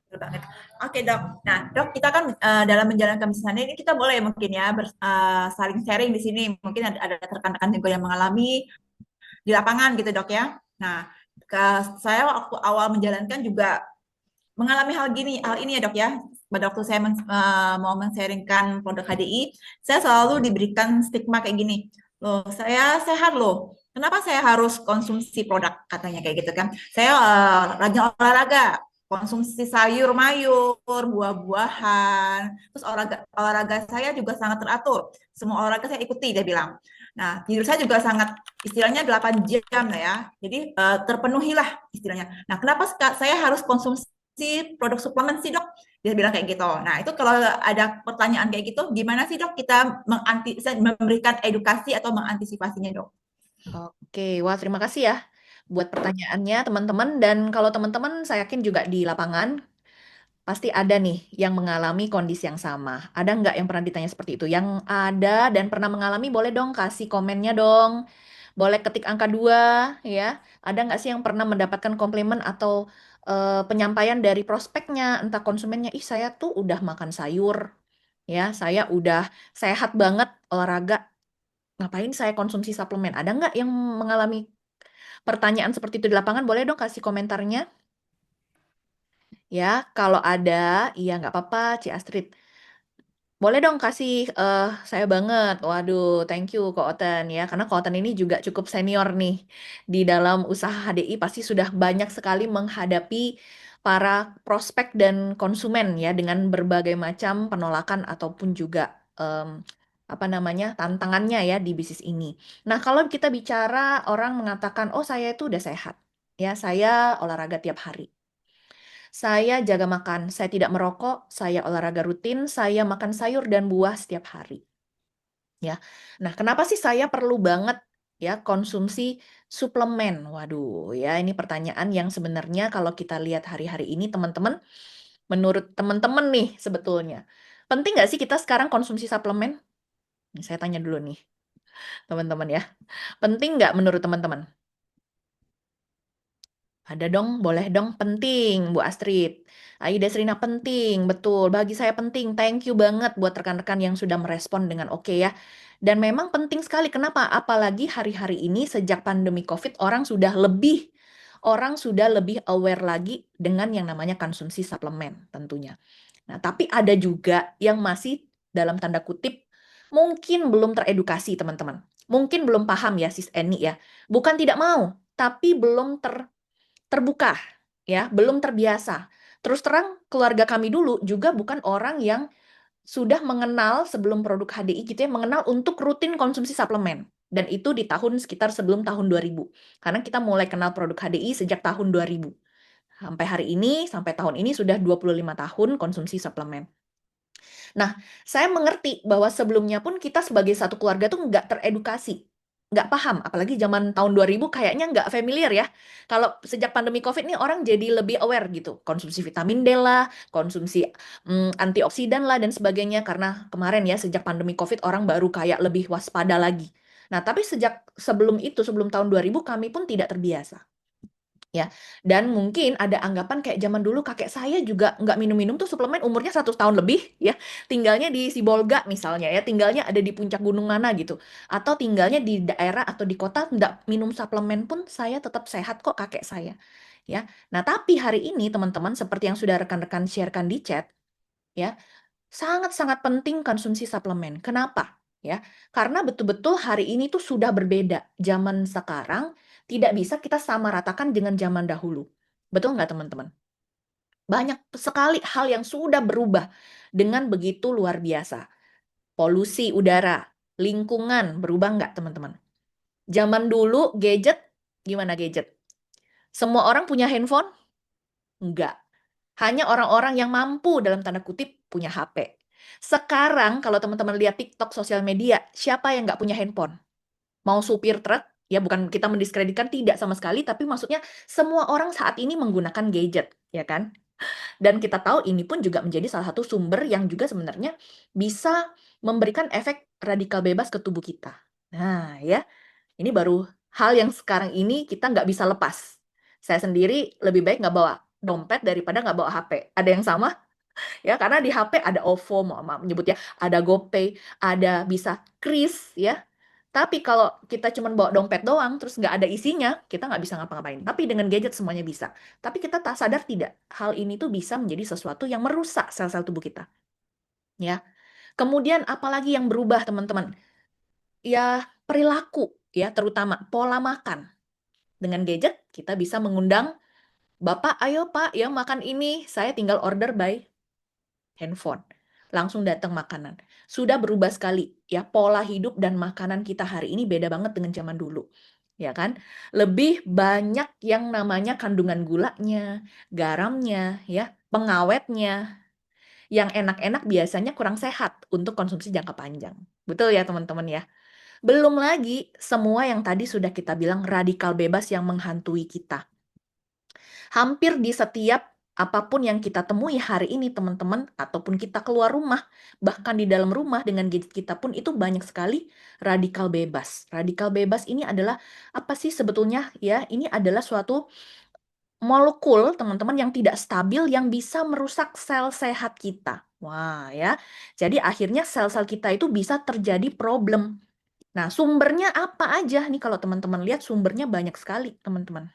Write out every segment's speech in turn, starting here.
Betul banget. Oke dok. Nah dok, kita kan dalam menjalankan bisnis ini kita boleh mungkin ya saling sharing di sini. Mungkin ada rekan-rekan juga yang mengalami di lapangan gitu dok ya. Nah, saya waktu awal menjalankan juga mengalami hal ini ya dok ya. Pada waktu saya mau men-sharingkan produk HDI, saya selalu diberikan stigma kayak gini. Loh, saya sehat loh. Kenapa saya harus konsumsi produk katanya kayak gitu kan? Saya rajin olahraga, konsumsi sayur mayur, buah-buahan. Terus olahraga saya juga sangat teratur. Semua olahraga saya ikuti dia bilang. Nah, tidur saya juga sangat istilahnya 8 jam lah ya. Jadi terpenuhilah istilahnya. Nah, kenapa saya harus konsumsi produk suplemen sih dok? Dia bilang kayak gitu. Nah itu kalau ada pertanyaan kayak gitu, gimana sih dok kita memberikan edukasi atau mengantisipasinya dok? Oke, wah terima kasih ya buat pertanyaannya teman-teman. Dan kalau teman-teman saya yakin juga di lapangan pasti ada nih yang mengalami kondisi yang sama. Ada nggak yang pernah ditanya seperti itu? Yang ada dan pernah mengalami boleh dong kasih komennya dong. Boleh ketik angka 2 ya. Ada nggak sih yang pernah mendapatkan komplimen atau penyampaian dari prospeknya, entah konsumennya, ih saya tuh udah makan sayur, ya saya udah sehat banget olahraga, ngapain saya konsumsi suplemen? Ada nggak yang mengalami pertanyaan seperti itu di lapangan? Boleh dong kasih komentarnya. Ya, kalau ada, iya nggak apa-apa, Ci Astrid. Boleh dong kasih saya banget. Waduh, thank you Ko Oten ya. Karena Ko Oten ini juga cukup senior nih di dalam usaha HDI, pasti sudah banyak sekali menghadapi para prospek dan konsumen ya dengan berbagai macam penolakan ataupun juga em, apa namanya tantangannya ya di bisnis ini. Nah, kalau kita bicara orang mengatakan, oh saya itu udah sehat, ya saya olahraga tiap hari. Saya jaga makan, saya tidak merokok, saya olahraga rutin, saya makan sayur dan buah setiap hari. Ya, nah kenapa sih saya perlu banget ya konsumsi suplemen? Waduh, ya ini pertanyaan yang sebenarnya kalau kita lihat hari-hari ini teman-teman, menurut teman-teman nih sebetulnya, penting nggak sih kita sekarang konsumsi suplemen? Nih, saya tanya dulu nih teman-teman ya, penting nggak menurut teman-teman? Ada dong, boleh dong, penting, Bu Astrid. Aida Serina penting, betul. Bagi saya penting. Thank you banget buat rekan-rekan yang sudah merespon dengan oke ya. Dan memang penting sekali. Kenapa? Apalagi hari-hari ini sejak pandemi COVID orang sudah lebih aware lagi dengan yang namanya konsumsi suplemen tentunya. Nah, tapi ada juga yang masih dalam tanda kutip mungkin belum teredukasi, teman-teman. Mungkin belum paham ya, Sis Eni ya. Bukan tidak mau, tapi belum terbuka, ya, belum terbiasa. Terus terang, keluarga kami dulu juga bukan orang yang sudah mengenal sebelum produk HDI gitu ya, mengenal untuk rutin konsumsi suplemen. Dan itu di tahun sekitar sebelum tahun 2000. Karena kita mulai kenal produk HDI sejak tahun 2000. Sampai hari ini, sampai tahun ini sudah 25 tahun konsumsi suplemen. Nah, saya mengerti bahwa sebelumnya pun kita sebagai satu keluarga tuh nggak teredukasi, nggak paham, apalagi zaman tahun 2000 kayaknya nggak familiar ya. Kalau sejak pandemi COVID nih orang jadi lebih aware gitu, konsumsi vitamin D lah, konsumsi antioksidan lah dan sebagainya, karena kemarin ya sejak pandemi COVID orang baru kayak lebih waspada lagi. Nah, tapi sejak sebelum itu, sebelum tahun 2000 kami pun tidak terbiasa. Ya, dan mungkin ada anggapan kayak zaman dulu kakek saya juga nggak minum-minum tuh suplemen umurnya 100 tahun lebih ya. Tinggalnya di Sibolga misalnya ya, tinggalnya ada di puncak gunung mana gitu. Atau tinggalnya di daerah atau di kota nggak minum suplemen pun saya tetap sehat kok kakek saya. Ya. Nah, tapi hari ini teman-teman seperti yang sudah rekan-rekan sharekan di chat ya, sangat-sangat penting konsumsi suplemen. Kenapa? Ya, karena betul-betul hari ini tuh sudah berbeda. Zaman sekarang tidak bisa kita samaratakan dengan zaman dahulu. Betul nggak teman-teman? Banyak sekali hal yang sudah berubah dengan begitu luar biasa. Polusi udara, lingkungan berubah nggak teman-teman? Zaman dulu gadget, gimana gadget? Semua orang punya handphone? Enggak. Hanya orang-orang yang mampu dalam tanda kutip punya HP. Sekarang kalau teman-teman lihat TikTok sosial media, siapa yang nggak punya handphone? Mau supir truk, ya bukan kita mendiskreditkan tidak sama sekali, tapi maksudnya semua orang saat ini menggunakan gadget, ya kan? Dan kita tahu ini pun juga menjadi salah satu sumber yang juga sebenarnya bisa memberikan efek radikal bebas ke tubuh kita. Nah, ya, ini baru hal yang sekarang ini kita nggak bisa lepas. Saya sendiri lebih baik nggak bawa dompet daripada nggak bawa HP. Ada yang sama? Ya, karena di HP ada OVO, maaf menyebutnya, ada GoPay, ada bisa kris, ya. Tapi kalau kita cuma bawa dompet doang, terus nggak ada isinya, kita nggak bisa ngapa-ngapain. Tapi dengan gadget semuanya bisa. Tapi kita tak sadar tidak, hal ini tuh bisa menjadi sesuatu yang merusak sel-sel tubuh kita. Ya. Kemudian apalagi yang berubah, teman-teman? Ya, perilaku, ya, terutama pola makan. Dengan gadget, kita bisa mengundang, Bapak, ayo Pak, ya makan ini, saya tinggal order by handphone. Langsung datang makanan. Sudah berubah sekali ya, pola hidup dan makanan kita hari ini beda banget dengan zaman dulu. Ya kan? Lebih banyak yang namanya kandungan gulanya, garamnya, ya, pengawetnya. Yang enak-enak biasanya kurang sehat untuk konsumsi jangka panjang. Betul ya, teman-teman ya? Belum lagi semua yang tadi sudah kita bilang radikal bebas yang menghantui kita. Hampir di setiap apapun yang kita temui hari ini, teman-teman, ataupun kita keluar rumah, bahkan di dalam rumah dengan gadget kita pun itu banyak sekali radikal bebas. Radikal bebas ini adalah apa sih sebetulnya ya? Ini adalah suatu molekul, teman-teman, yang tidak stabil yang bisa merusak sel sehat kita. Wah, ya. Jadi akhirnya sel-sel kita itu bisa terjadi problem. Nah, sumbernya apa aja nih kalau teman-teman lihat sumbernya banyak sekali, teman-teman.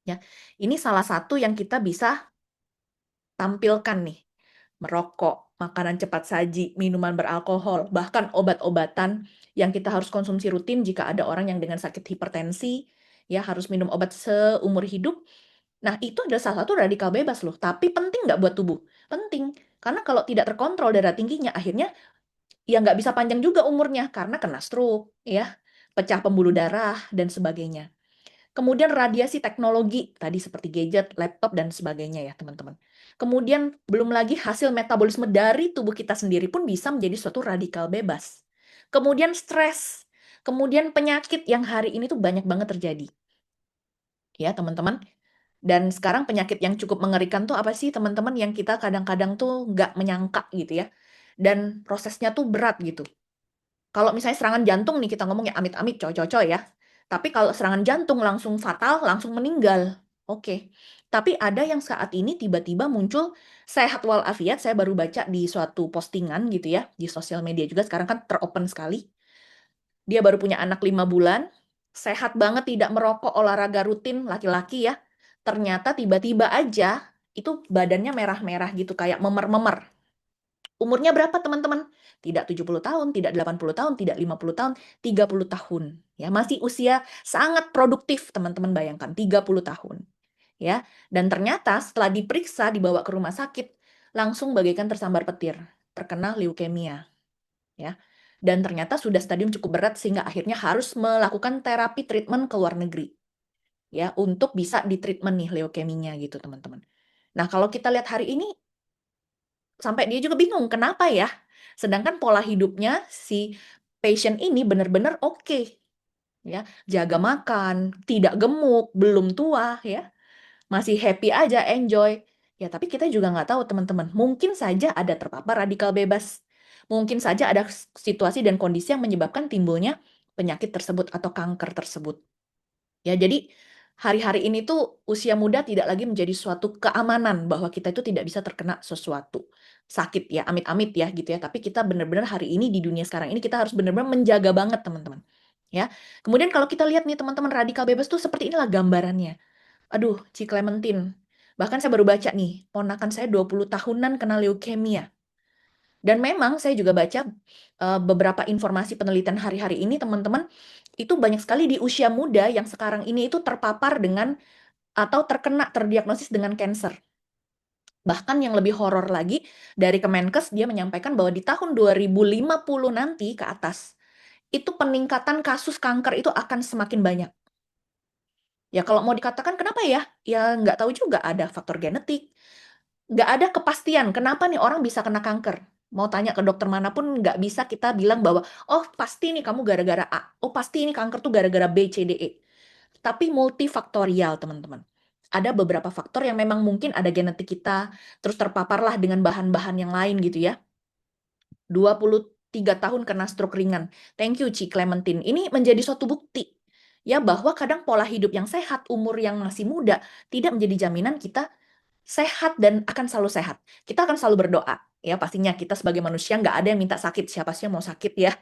Ya, ini salah satu yang kita bisa tampilkan nih. Merokok, makanan cepat saji, minuman beralkohol, bahkan obat-obatan yang kita harus konsumsi rutin jika ada orang yang dengan sakit hipertensi, ya harus minum obat seumur hidup. Nah, itu adalah salah satu radikal bebas loh. Tapi penting nggak buat tubuh? Penting. Karena kalau tidak terkontrol darah tingginya, akhirnya ya nggak bisa panjang juga umurnya karena kena stroke, ya, pecah pembuluh darah, dan sebagainya. Kemudian radiasi teknologi, tadi seperti gadget, laptop, dan sebagainya ya teman-teman. Kemudian belum lagi hasil metabolisme dari tubuh kita sendiri pun bisa menjadi suatu radikal bebas. Kemudian stres, kemudian penyakit yang hari ini tuh banyak banget terjadi. Ya teman-teman, dan sekarang penyakit yang cukup mengerikan tuh apa sih teman-teman yang kita kadang-kadang tuh nggak menyangka gitu ya. Dan prosesnya tuh berat gitu. Kalau misalnya serangan jantung nih kita ngomong ya amit-amit coy-coy ya. Tapi kalau serangan jantung langsung fatal, langsung meninggal. Oke. Tapi ada yang saat ini tiba-tiba muncul sehat walafiat, saya baru baca di suatu postingan gitu ya, di sosial media juga sekarang kan teropen sekali. Dia baru punya anak 5 bulan, sehat banget, tidak merokok, olahraga rutin, laki-laki ya. Ternyata tiba-tiba aja itu badannya merah-merah gitu kayak memer-memer. Umurnya berapa teman-teman? Tidak 70 tahun, tidak 80 tahun, tidak 50 tahun, 30 tahun. Ya, masih usia sangat produktif, teman-teman bayangkan, 30 tahun. Ya, dan ternyata setelah diperiksa, dibawa ke rumah sakit, langsung bagaikan tersambar petir, terkena leukemia. Ya. Dan ternyata sudah stadium cukup berat sehingga akhirnya harus melakukan terapi treatment ke luar negeri. Ya, untuk bisa ditreatment nih leukeminya gitu, teman-teman. Nah, kalau kita lihat hari ini sampai dia juga bingung, kenapa ya? Sedangkan pola hidupnya si patient ini benar-benar oke, ya. Jaga makan, tidak gemuk, belum tua, ya. Masih happy aja, enjoy. Ya, tapi kita juga nggak tahu, teman-teman. Mungkin saja ada terpapar radikal bebas. Mungkin saja ada situasi dan kondisi yang menyebabkan timbulnya penyakit tersebut atau kanker tersebut. Ya, jadi hari-hari ini tuh usia muda tidak lagi menjadi suatu keamanan bahwa kita itu tidak bisa terkena sesuatu sakit ya, amit-amit ya gitu ya. Tapi kita benar-benar hari ini di dunia sekarang ini kita harus benar-benar menjaga banget teman-teman. Ya. Kemudian kalau kita lihat nih teman-teman radikal bebas tuh seperti inilah gambarannya. Aduh, Ci Clementine. Bahkan saya baru baca nih, ponakan saya 20 tahunan kena leukemia. Dan memang saya juga baca beberapa informasi penelitian hari-hari ini teman-teman, itu banyak sekali di usia muda yang sekarang ini itu terpapar dengan atau terdiagnosis dengan kanker. Bahkan yang lebih horor lagi, dari Kemenkes dia menyampaikan bahwa di tahun 2050 nanti ke atas, itu peningkatan kasus kanker itu akan semakin banyak. Ya kalau mau dikatakan kenapa ya? Ya nggak tahu juga, ada faktor genetik, nggak ada kepastian kenapa nih orang bisa kena kanker. Mau tanya ke dokter manapun nggak bisa kita bilang bahwa, oh pasti nih kamu gara-gara A, oh pasti ini kanker tuh gara-gara B, C, D, E. Tapi multifaktorial teman-teman. Ada beberapa faktor yang memang mungkin ada genetik kita, terus terpaparlah dengan bahan-bahan yang lain gitu ya. 23 tahun kena stroke ringan. Thank you Ci Clementine. Ini menjadi suatu bukti ya bahwa kadang pola hidup yang sehat, umur yang masih muda tidak menjadi jaminan kita sehat dan akan selalu sehat. Kita akan selalu berdoa. Ya, pastinya kita sebagai manusia nggak ada yang minta sakit. Siapa sih yang mau sakit ya?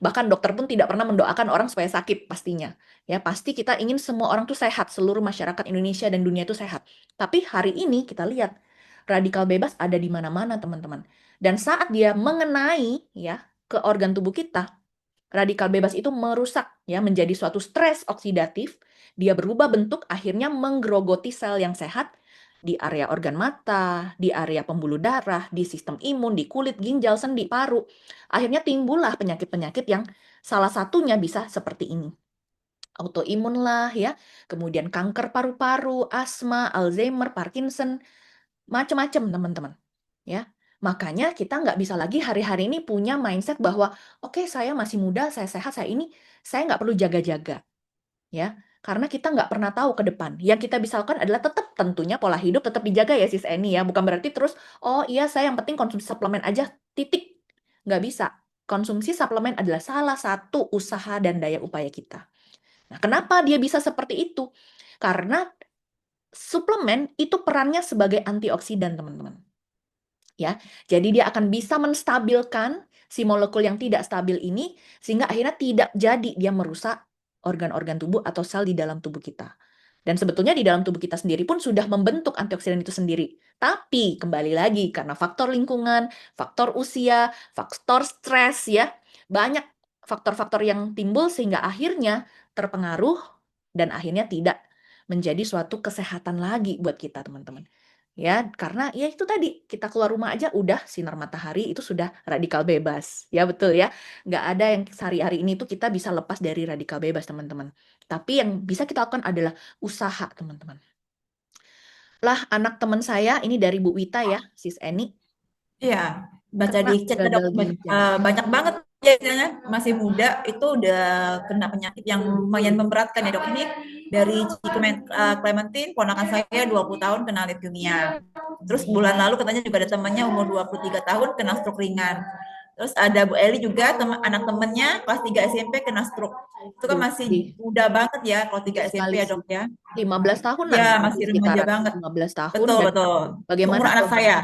Bahkan dokter pun tidak pernah mendoakan orang supaya sakit pastinya. Ya, pasti kita ingin semua orang tuh sehat, seluruh masyarakat Indonesia dan dunia itu sehat. Tapi hari ini kita lihat radikal bebas ada di mana-mana, teman-teman. Dan saat dia mengenai ya ke organ tubuh kita, radikal bebas itu merusak ya menjadi suatu stres oksidatif, dia berubah bentuk akhirnya menggerogoti sel yang sehat di area organ mata, di area pembuluh darah, di sistem imun, di kulit, ginjal, sendi, paru. Akhirnya timbullah penyakit-penyakit yang salah satunya bisa seperti ini. Autoimun lah ya, kemudian kanker paru-paru, asma, Alzheimer, Parkinson, macam-macam teman-teman. Ya, makanya kita nggak bisa lagi hari-hari ini punya mindset bahwa oke saya masih muda, saya sehat, saya nggak perlu jaga-jaga. Ya, karena kita nggak pernah tahu ke depan. Yang kita bisa lakukan adalah tetap tentunya pola hidup tetap dijaga ya sis Eni ya. Bukan berarti terus, oh iya saya yang penting konsumsi suplemen aja, titik. Nggak bisa. Konsumsi suplemen adalah salah satu usaha dan daya upaya kita. Nah, kenapa dia bisa seperti itu? Karena suplemen itu perannya sebagai antioksidan, teman-teman. Ya, jadi dia akan bisa menstabilkan si molekul yang tidak stabil ini sehingga akhirnya tidak jadi dia merusak organ-organ tubuh atau sel di dalam tubuh kita. Dan sebetulnya di dalam tubuh kita sendiri pun sudah membentuk antioksidan itu sendiri. Tapi kembali lagi karena faktor lingkungan, faktor usia, faktor stres ya, banyak faktor-faktor yang timbul sehingga akhirnya terpengaruh dan akhirnya tidak menjadi suatu kesehatan lagi buat kita, teman-teman. Ya, karena ya itu tadi, kita keluar rumah aja udah sinar matahari itu sudah radikal bebas. Ya betul ya. Nggak ada yang sehari-hari ini tuh kita bisa lepas dari radikal bebas, teman-teman. Tapi yang bisa kita lakukan adalah usaha, teman-teman. Lah, anak teman saya, ini dari Bu Wita ya, Sis Eni, Iya, baca kena di chat ya, gagal dok, ginjal. banyak banget biasanya masih muda itu udah kena penyakit yang lumayan memberatkan ya dok. Ini dari Clementine, ponakan saya 20 tahun kena leukemia. Terus bulan lalu katanya juga ada temannya umur 23 tahun kena stroke ringan. Terus ada Bu Eli juga, anak temennya kelas 3 SMP kena stroke. Itu kan Duh, masih sedih, muda banget ya kalau 3 sedih SMP sekali ya sih. dok ya. 15 tahunan Ya, masih masih remaja sekitaran banget. 15 tahun Betul, dan betul. bagaimana Seumuran anak kalau saya.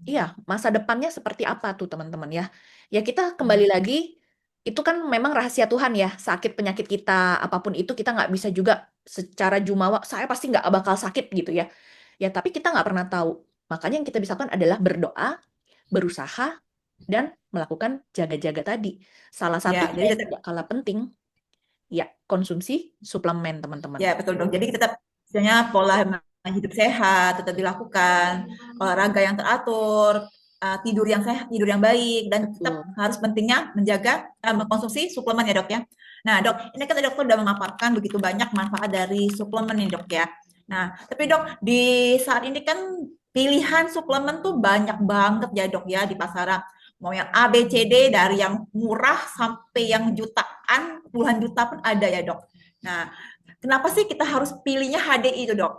iya, masa depannya seperti apa tuh teman-teman ya? Ya kita kembali lagi, itu kan memang rahasia Tuhan ya, sakit penyakit kita, apapun itu kita nggak bisa juga secara jumawa, saya pasti nggak bakal sakit gitu ya. Ya tapi kita nggak pernah tahu. Makanya yang kita bisa lakukan adalah berdoa, berusaha, dan melakukan jaga-jaga tadi. Salah Ya, satunya jadi yang tidak kalah penting, ya konsumsi suplemen teman-teman. ya, betul dong. Jadi kita tetap misalnya pola hidup sehat tetap dilakukan, olahraga yang teratur, tidur yang sehat, tidur yang baik, dan tetap Betul. harus pentingnya menjaga mengkonsumsi suplemen ya dok ya. Nah dok, ini kan dokter sudah memaparkan begitu banyak manfaat dari suplemen nih dok ya. Nah, tapi dok di saat ini kan pilihan suplemen tuh banyak banget ya dok ya di pasaran. Mau yang A, B, C, D dari yang murah sampai yang jutaan, puluhan juta pun ada ya dok. Nah, kenapa sih kita harus pilihnya HDI itu, Dok?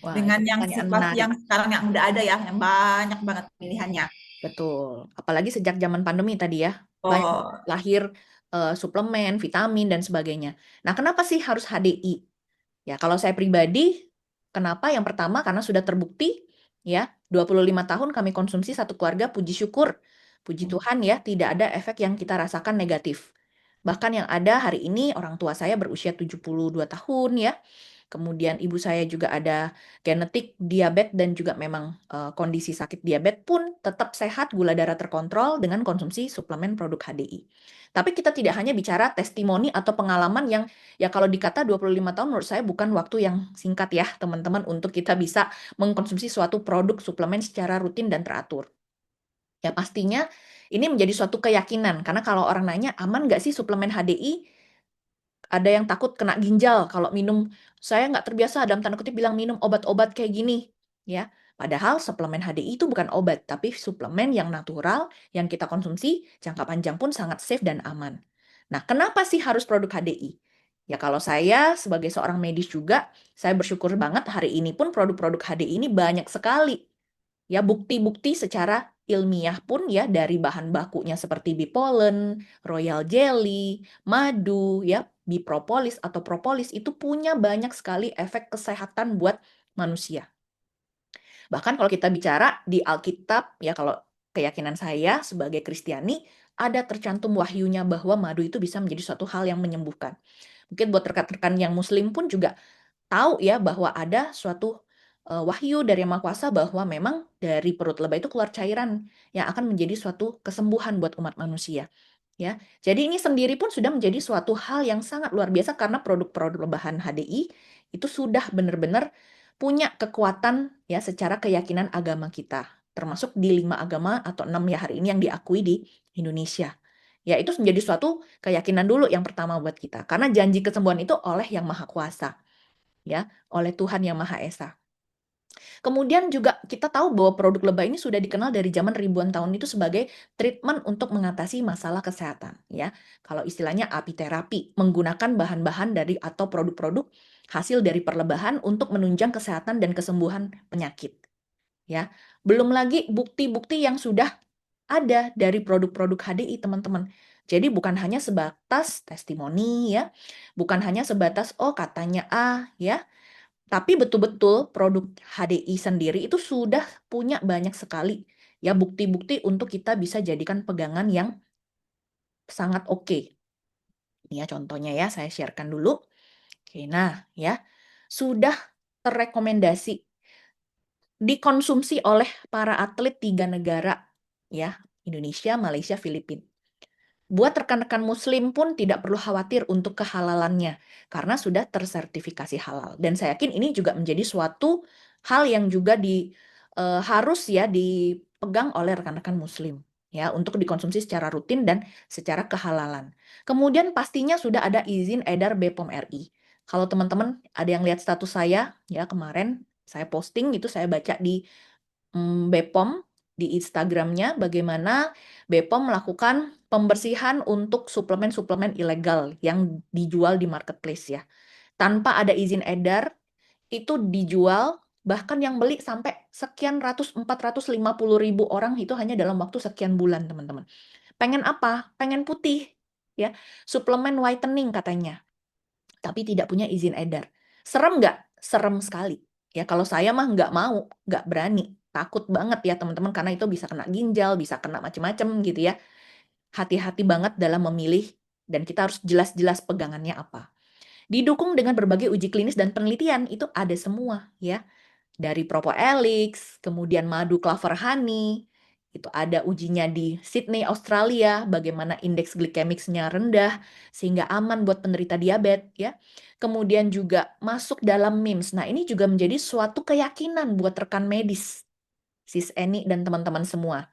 Wah, itu Dengan yang pertanyaan situasi menarik. yang sekarang yang udah ada ya, yang banyak banget pilihannya. Betul. Apalagi sejak zaman pandemi tadi ya, banyak Oh, lahir suplemen, vitamin, dan sebagainya. Nah, kenapa sih harus HDI? Ya, kalau saya pribadi, kenapa? Yang pertama, karena sudah terbukti, ya, 25 tahun kami konsumsi satu keluarga, puji syukur. Puji Tuhan ya, tidak ada efek yang kita rasakan negatif. Bahkan yang ada hari ini, orang tua saya berusia 72 tahun ya, kemudian ibu saya juga ada genetik diabetes dan juga memang kondisi sakit diabetes pun tetap sehat, gula darah terkontrol dengan konsumsi suplemen produk HDI. Tapi kita tidak hanya bicara testimoni atau pengalaman yang ya kalau dikata 25 tahun menurut saya bukan waktu yang singkat ya teman-teman untuk kita bisa mengkonsumsi suatu produk suplemen secara rutin dan teratur. Ya pastinya ini menjadi suatu keyakinan karena kalau orang nanya aman nggak sih suplemen HDI? Ada yang takut kena ginjal kalau minum, saya nggak terbiasa dalam tanda kutip bilang minum obat-obat kayak gini, ya. Padahal suplemen HDI itu bukan obat, tapi suplemen yang natural yang kita konsumsi jangka panjang pun sangat safe dan aman. Nah, kenapa sih harus produk HDI? Ya kalau saya sebagai seorang medis juga, saya bersyukur banget hari ini pun produk-produk HDI ini banyak sekali. Ya bukti-bukti secara ilmiah pun ya dari bahan bakunya seperti bee pollen, royal jelly, madu, ya bipropolis atau propolis itu punya banyak sekali efek kesehatan buat manusia. Bahkan kalau kita bicara di Alkitab, ya kalau keyakinan saya sebagai Kristiani, ada tercantum wahyunya bahwa madu itu bisa menjadi suatu hal yang menyembuhkan. Mungkin buat rekan-rekan yang muslim pun juga tahu ya bahwa ada suatu wahyu dari Yang Maha Kuasa bahwa memang dari perut lebah itu keluar cairan yang akan menjadi suatu kesembuhan buat umat manusia. Ya, jadi ini sendiri pun sudah menjadi suatu hal yang sangat luar biasa karena produk-produk bahan HDI itu sudah benar-benar punya kekuatan ya secara keyakinan agama kita, termasuk di 5 agama atau 6 ya hari ini yang diakui di Indonesia. Ya, itu menjadi suatu keyakinan dulu yang pertama buat kita. Karena janji kesembuhan itu oleh Yang Maha Kuasa, ya, oleh Tuhan Yang Maha Esa. Kemudian juga kita tahu bahwa produk lebah ini sudah dikenal dari zaman ribuan tahun itu sebagai treatment untuk mengatasi masalah kesehatan, ya. Kalau istilahnya apiterapi, menggunakan bahan-bahan dari atau produk-produk hasil dari perlebahan untuk menunjang kesehatan dan kesembuhan penyakit, ya. Belum lagi bukti-bukti yang sudah ada dari produk-produk HDI, teman-teman. Jadi bukan hanya sebatas testimoni ya, bukan hanya sebatas oh katanya A ya, tapi betul-betul produk HDI sendiri itu sudah punya banyak sekali ya bukti-bukti untuk kita bisa jadikan pegangan yang sangat oke. Ini ya contohnya ya, saya sharekan dulu. Oke, nah ya, sudah terrekomendasi dikonsumsi oleh para atlet 3 negara ya, Indonesia, Malaysia, Filipina. Buat rekan-rekan muslim pun tidak perlu khawatir untuk kehalalannya, karena sudah tersertifikasi halal. Dan saya yakin ini juga menjadi suatu hal yang juga harus ya dipegang oleh rekan-rekan muslim, ya, untuk dikonsumsi secara rutin dan secara kehalalan. Kemudian pastinya sudah ada izin edar BPOM RI. Kalau teman-teman ada yang lihat status saya, ya kemarin saya posting itu saya baca di BPOM di Instagramnya bagaimana BPOM melakukan pembersihan untuk suplemen-suplemen ilegal yang dijual di marketplace ya. Tanpa ada izin edar, itu dijual, bahkan yang beli sampai sekian ratus, 450 ribu orang itu hanya dalam waktu sekian bulan, teman-teman. Pengen apa? Pengen putih, ya. Suplemen whitening katanya, tapi tidak punya izin edar. Serem nggak? Serem sekali. Ya, kalau saya mah nggak mau, nggak berani. Takut banget ya teman-teman, karena itu bisa kena ginjal, bisa kena macem-macem gitu ya. Hati-hati banget dalam memilih, dan kita harus jelas-jelas pegangannya apa. Didukung dengan berbagai uji klinis dan penelitian, itu ada semua ya. Dari Propoelix, kemudian madu clover honey, itu ada ujinya di Sydney, Australia, bagaimana indeks glikemiknya rendah, sehingga aman buat penderita diabetes, ya. Kemudian juga masuk dalam MIMS. Nah, ini juga menjadi suatu keyakinan buat rekan medis, Sis Eni dan teman-teman semua.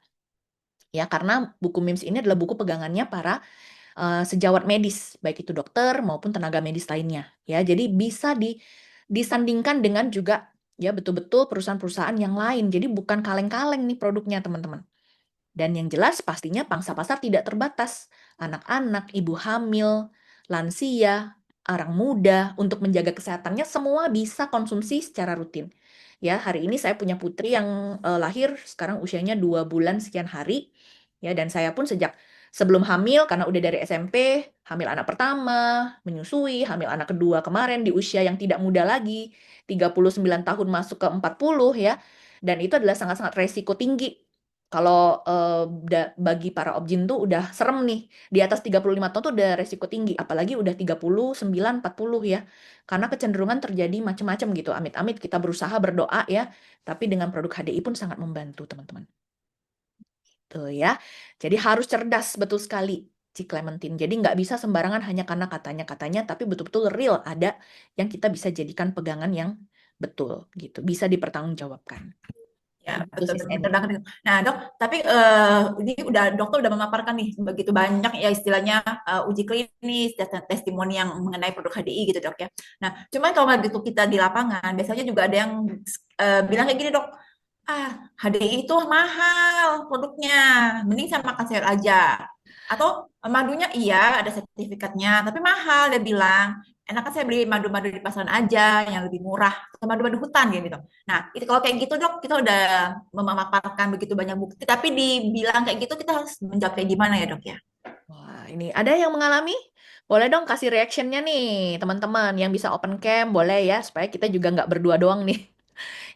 Ya, karena buku MIMS ini adalah buku pegangannya para sejawat medis, baik itu dokter maupun tenaga medis lainnya. Ya, jadi bisa disandingkan dengan juga ya betul-betul perusahaan-perusahaan yang lain. Jadi bukan kaleng-kaleng nih produknya, teman-teman. Dan yang jelas pastinya pangsa pasar tidak terbatas. Anak-anak, ibu hamil, lansia, orang muda, untuk menjaga kesehatannya semua bisa konsumsi secara rutin. Ya, hari ini saya punya putri yang lahir sekarang usianya 2 bulan sekian hari. Ya, dan saya pun sejak sebelum hamil, karena udah dari SMP, hamil anak pertama, menyusui, hamil anak kedua kemarin di usia yang tidak muda lagi, 39 tahun masuk ke 40 ya. Dan itu adalah sangat-sangat resiko tinggi kalau bagi para objin tuh udah serem nih. Di atas 35 tahun tuh udah resiko tinggi. Apalagi udah 39, 40 ya. Karena kecenderungan terjadi macam-macam gitu. Amit-amit kita berusaha berdoa ya. Tapi dengan produk HDI pun sangat membantu teman-teman. Tuh ya. Jadi harus cerdas betul sekali si Clementine. Jadi nggak bisa sembarangan hanya karena katanya-katanya. Tapi betul-betul real ada yang kita bisa jadikan pegangan yang betul gitu. Bisa dipertanggungjawabkan. Ya, Itu betul, sis betul, betul Eni. banget itu. Nah, Dok, tapi ini dokter udah memaparkan nih begitu banyak ya istilahnya uji klinis, testimoni yang mengenai produk HDI gitu, Dok ya. Nah, cuman kalau begitu kita di lapangan, biasanya juga ada yang bilang kayak gini, Dok, HDI itu mahal produknya, mending saya makan sayur aja. Atau madunya iya ada sertifikatnya, tapi mahal dia bilang. Enakan saya beli madu-madu di pasaran aja yang lebih murah, atau madu-madu hutan gitu. Nah, itu kalau kayak gitu dok, kita udah memaparkan begitu banyak bukti, tapi dibilang kayak gitu kita harus menjawab kayak gimana ya dok ya? Wah, ini ada yang mengalami? Boleh dong kasih reactionnya nih, teman-teman yang bisa open cam, boleh ya, supaya kita juga nggak berdua doang nih.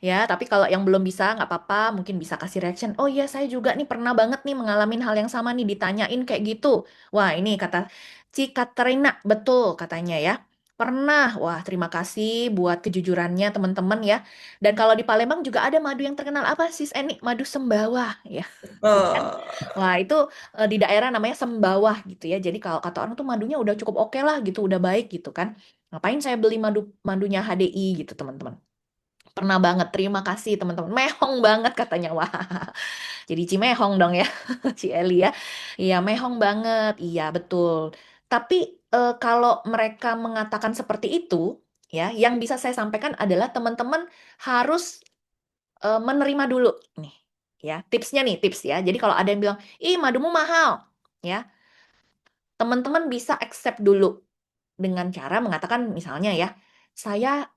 Ya, tapi kalau yang belum bisa, nggak apa-apa, mungkin bisa kasih reaction. Oh iya, saya juga nih pernah banget nih mengalami hal yang sama nih, ditanyain kayak gitu. Wah, ini kata Ci Katrina, betul katanya ya. Pernah, wah terima kasih buat kejujurannya teman-teman ya. Dan kalau di Palembang juga ada madu yang terkenal apa sis Eni? Madu Sembawah ya. Iya kan? Oh, Wah, itu di daerah namanya Sembawah gitu ya. Jadi kalau kata orang tuh madunya udah cukup oke lah gitu, udah baik gitu kan. Ngapain saya beli madunya HDI gitu teman-teman. Pernah banget, terima kasih teman-teman. Mehong banget katanya. Wah, jadi Cimehong dong ya, Ci Eli ya. Iya, mehong banget. Iya, betul. Tapi kalau mereka mengatakan seperti itu, ya, yang bisa saya sampaikan adalah teman-teman harus menerima dulu nih. Ya, tipsnya nih, tips ya. Jadi kalau ada yang bilang, "Ih, madumu mahal." Ya, teman-teman bisa accept dulu dengan cara mengatakan misalnya ya, saya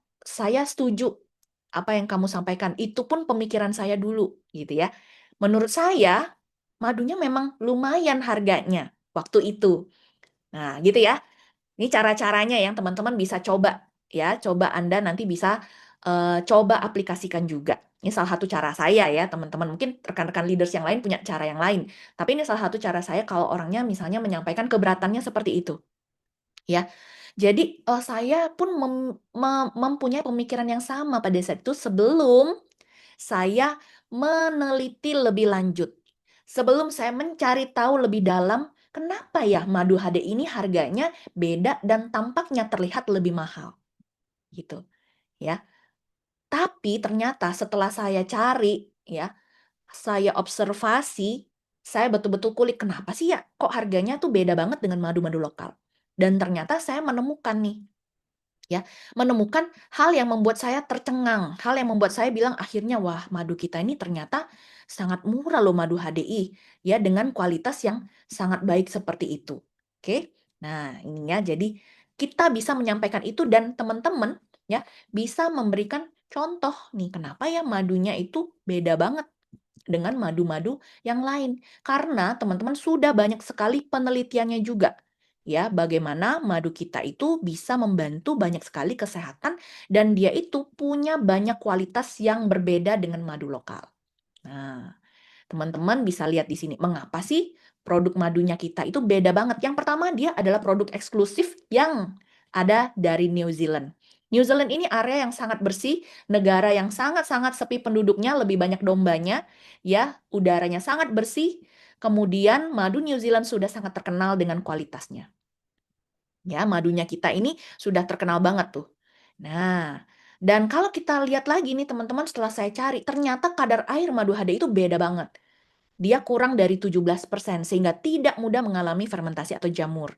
setuju apa yang kamu sampaikan. Itu pun pemikiran saya dulu gitu ya. Menurut saya madunya memang lumayan harganya waktu itu. Nah, gitu ya. Ini cara-caranya yang teman-teman bisa coba ya. Coba Anda nanti bisa coba aplikasikan juga. Ini salah satu cara saya ya, teman-teman. Mungkin rekan-rekan leaders yang lain punya cara yang lain. Tapi ini salah satu cara saya kalau orangnya misalnya menyampaikan keberatannya seperti itu. Ya, jadi saya pun mempunyai pemikiran yang sama pada saat itu sebelum saya meneliti lebih lanjut. Sebelum saya mencari tahu lebih dalam, kenapa ya madu HD ini harganya beda dan tampaknya terlihat lebih mahal, gitu ya. Tapi ternyata setelah saya cari, ya, saya observasi, saya betul-betul kulik, kenapa sih ya kok harganya tuh beda banget dengan madu-madu lokal. Dan ternyata saya menemukan nih, ya, menemukan hal yang membuat saya tercengang, hal yang membuat saya bilang akhirnya, wah madu kita ini ternyata sangat murah loh madu HDI, ya dengan kualitas yang sangat baik seperti itu. Oke, nah ini ya, jadi kita bisa menyampaikan itu dan teman-teman ya bisa memberikan contoh nih kenapa ya madunya itu beda banget dengan madu-madu yang lain. Karena teman-teman sudah banyak sekali penelitiannya juga. Ya, bagaimana madu kita itu bisa membantu banyak sekali kesehatan dan dia itu punya banyak kualitas yang berbeda dengan madu lokal. Nah, teman-teman bisa lihat di sini mengapa sih produk madunya kita itu beda banget. Yang pertama, dia adalah produk eksklusif yang ada dari New Zealand. New Zealand ini area yang sangat bersih, negara yang sangat-sangat sepi penduduknya, lebih banyak dombanya, ya, udaranya sangat bersih. Kemudian madu New Zealand sudah sangat terkenal dengan kualitasnya. Ya, madunya kita ini sudah terkenal banget tuh. Nah, dan kalau kita lihat lagi nih teman-teman setelah saya cari, ternyata kadar air madu HD itu beda banget. Dia kurang dari 17% sehingga tidak mudah mengalami fermentasi atau jamur.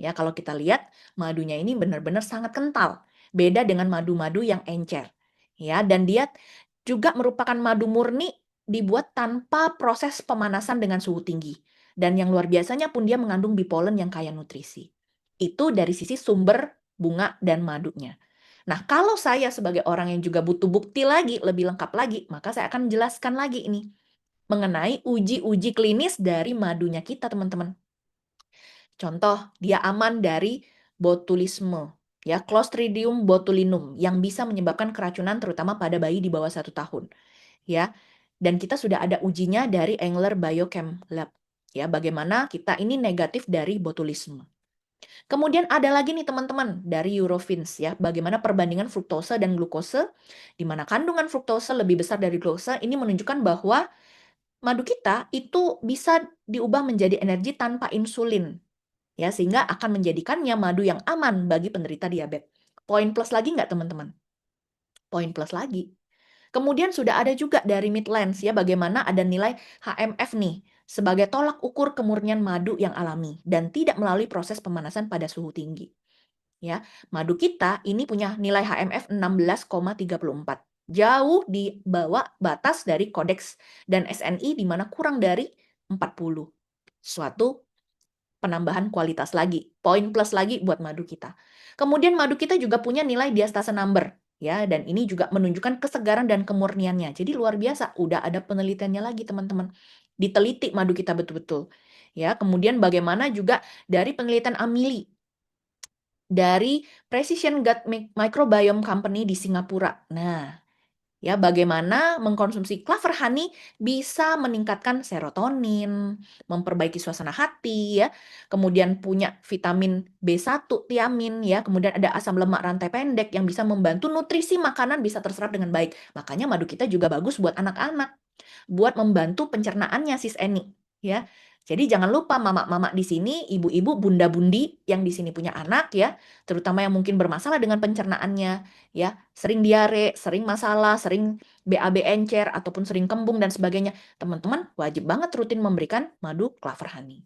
Ya, kalau kita lihat madunya ini benar-benar sangat kental. Beda dengan madu-madu yang encer. Ya, dan dia juga merupakan madu murni dibuat tanpa proses pemanasan dengan suhu tinggi. Dan yang luar biasanya pun dia mengandung bipolen yang kaya nutrisi. Itu dari sisi sumber bunga dan madunya. Nah, kalau saya sebagai orang yang juga butuh bukti lagi, lebih lengkap lagi, maka saya akan menjelaskan lagi ini mengenai uji-uji klinis dari madunya kita, teman-teman. Contoh, dia aman dari botulisme, ya, Clostridium botulinum, yang bisa menyebabkan keracunan terutama pada bayi di bawah 1 tahun, ya. Dan kita sudah ada ujinya dari Engler Biochem Lab, ya, bagaimana kita ini negatif dari botulisme. Kemudian ada lagi nih teman-teman dari Eurofins ya, bagaimana perbandingan fruktosa dan glukose, di mana kandungan fruktosa lebih besar dari glukose, ini menunjukkan bahwa madu kita itu bisa diubah menjadi energi tanpa insulin, ya, sehingga akan menjadikannya madu yang aman bagi penderita diabetes. Poin plus lagi nggak teman-teman? Poin plus lagi. Kemudian sudah ada juga dari Midlands ya, bagaimana ada nilai HMF nih sebagai tolak ukur kemurnian madu yang alami dan tidak melalui proses pemanasan pada suhu tinggi. Ya, madu kita ini punya nilai HMF 16,34. Jauh di bawah batas dari kodeks dan SNI di mana kurang dari 40. Suatu penambahan kualitas lagi, poin plus lagi buat madu kita. Kemudian madu kita juga punya nilai diastase number, ya, dan ini juga menunjukkan kesegaran dan kemurniannya. Jadi luar biasa, udah ada penelitiannya lagi teman-teman. Diteliti madu kita betul-betul. Ya, kemudian bagaimana juga dari penelitian Amili dari Precision Gut Microbiome Company di Singapura. Nah, Ya, bagaimana mengkonsumsi clover honey bisa meningkatkan serotonin, memperbaiki suasana hati ya, kemudian punya vitamin B1, tiamin ya, kemudian ada asam lemak rantai pendek yang bisa membantu nutrisi makanan bisa terserap dengan baik. Makanya madu kita juga bagus buat anak-anak, buat membantu pencernaannya sis Eni ya. Jadi jangan lupa mama-mama di sini, ibu-ibu, bunda-bundi yang di sini punya anak ya, terutama yang mungkin bermasalah dengan pencernaannya ya, sering diare, sering masalah, sering BAB encer ataupun sering kembung dan sebagainya. Teman-teman wajib banget rutin memberikan madu clover honey.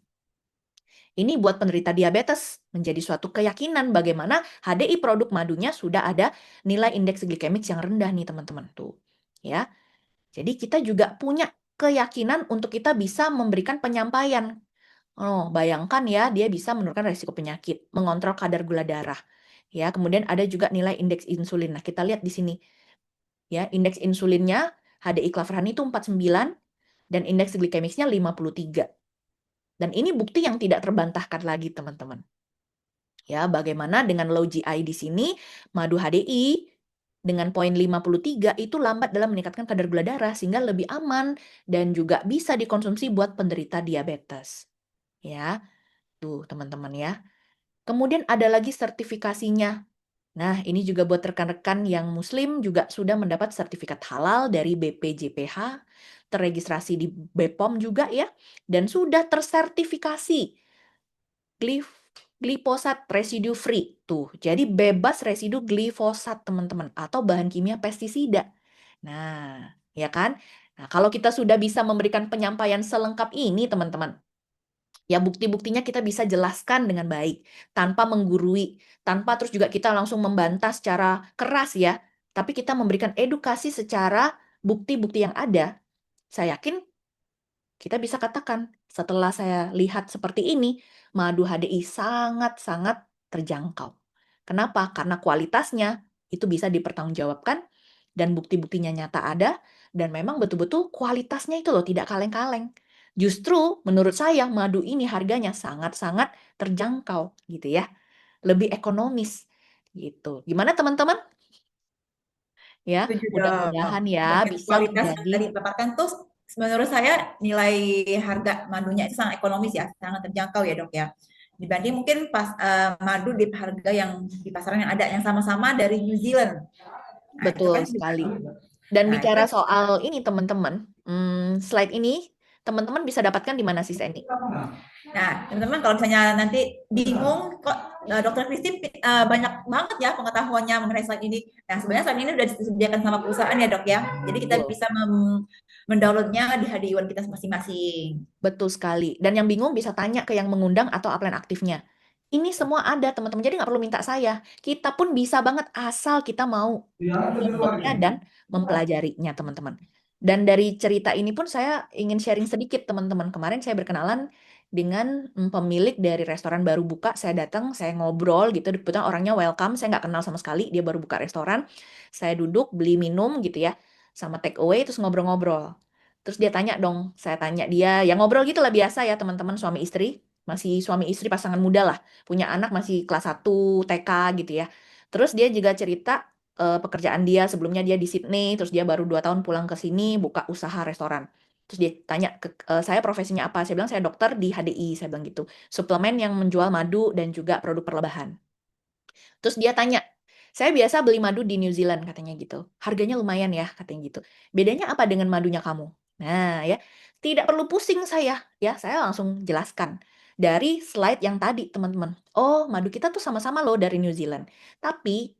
Ini buat penderita diabetes menjadi suatu keyakinan bagaimana HDI produk madunya sudah ada nilai indeks glikemik yang rendah nih teman-teman tuh. Ya. Jadi kita juga punya keyakinan untuk kita bisa memberikan penyampaian. Oh, bayangkan ya, dia bisa menurunkan resiko penyakit, mengontrol kadar gula darah. Ya, kemudian ada juga nilai indeks insulin. Nah, kita lihat di sini. Ya, indeks insulinnya HDI Claverahan itu 49 dan indeks glikemiknya 53. Dan ini bukti yang tidak terbantahkan lagi, teman-teman. Ya, bagaimana dengan low GI di sini, madu HDI dengan poin 53 itu lambat dalam meningkatkan kadar gula darah sehingga lebih aman dan juga bisa dikonsumsi buat penderita diabetes. Ya, tuh teman-teman ya. Kemudian ada lagi sertifikasinya. Nah, ini juga buat rekan-rekan yang muslim juga sudah mendapat sertifikat halal dari BPJPH, terregistrasi di BPOM juga ya, dan sudah tersertifikasi glifosat residu free. Tuh, jadi bebas residu glifosat teman-teman atau bahan kimia pestisida. Nah, ya kan? Nah, kalau kita sudah bisa memberikan penyampaian selengkap ini teman-teman, ya bukti-buktinya kita bisa jelaskan dengan baik, tanpa menggurui, tanpa terus juga kita langsung membantah secara keras ya, tapi kita memberikan edukasi secara bukti-bukti yang ada. Saya yakin kita bisa katakan, setelah saya lihat seperti ini, madu HDI sangat-sangat terjangkau. Kenapa? Karena kualitasnya itu bisa dipertanggungjawabkan dan bukti-buktinya nyata ada dan memang betul-betul kualitasnya itu loh tidak kaleng-kaleng. Justru menurut saya madu ini harganya sangat-sangat terjangkau gitu ya. Lebih ekonomis gitu. Gimana teman-teman? Ya, Setuju dong. mudah-mudahan ya Dengan bisa kualitas yang menjadi tadi dipaparkan tuh menurut saya nilai harga madunya itu sangat ekonomis ya, sangat terjangkau ya dok ya. Dibanding mungkin pas madu di harga yang di pasaran yang ada yang sama-sama dari New Zealand. Nah itu betul kan juga. sekali. Dan Nah itu bicara soal ini teman-teman, slide ini teman-teman bisa dapatkan di mana sih Sandy? Nah, teman-teman kalau misalnya nanti bingung kok Dokter Kristi banyak banget ya pengetahuannya mengenai slide ini. Nah, sebenarnya slide ini sudah disediakan sama perusahaan ya, Dok ya. Jadi kita Betul. bisa mendownloadnya di HDION kita masing-masing. Betul sekali. Dan yang bingung bisa tanya ke yang mengundang atau upline aktifnya. Ini semua ada teman-teman, jadi nggak perlu minta saya. Kita pun bisa banget asal kita mau downloadnya dan mempelajarinya teman-teman. Dan dari cerita ini pun saya ingin sharing sedikit teman-teman. Kemarin saya berkenalan dengan pemilik dari restoran baru buka. Saya datang, saya ngobrol gitu. Kebetulan orangnya welcome, saya nggak kenal sama sekali. Dia baru buka restoran. Saya duduk, beli minum gitu ya. Sama take away, terus ngobrol-ngobrol. Terus dia tanya dong, saya tanya dia, ya ngobrol gitu lah biasa ya teman-teman suami istri. Masih suami istri pasangan muda lah. Punya anak masih kelas 1 TK gitu ya. Terus dia juga cerita pekerjaan dia sebelumnya dia di Sydney, terus dia baru 2 tahun pulang ke sini buka usaha restoran. Terus dia tanya saya profesinya apa? Saya bilang saya dokter di HDI, saya bilang gitu. Suplemen yang menjual madu dan juga produk perlebahan. Terus dia tanya, saya biasa beli madu di New Zealand katanya gitu. Harganya lumayan ya katanya gitu. Bedanya apa dengan madunya kamu? Nah ya, tidak perlu pusing saya ya, saya langsung jelaskan. Dari slide yang tadi teman-teman. Oh, madu kita tuh sama-sama loh dari New Zealand. Tapi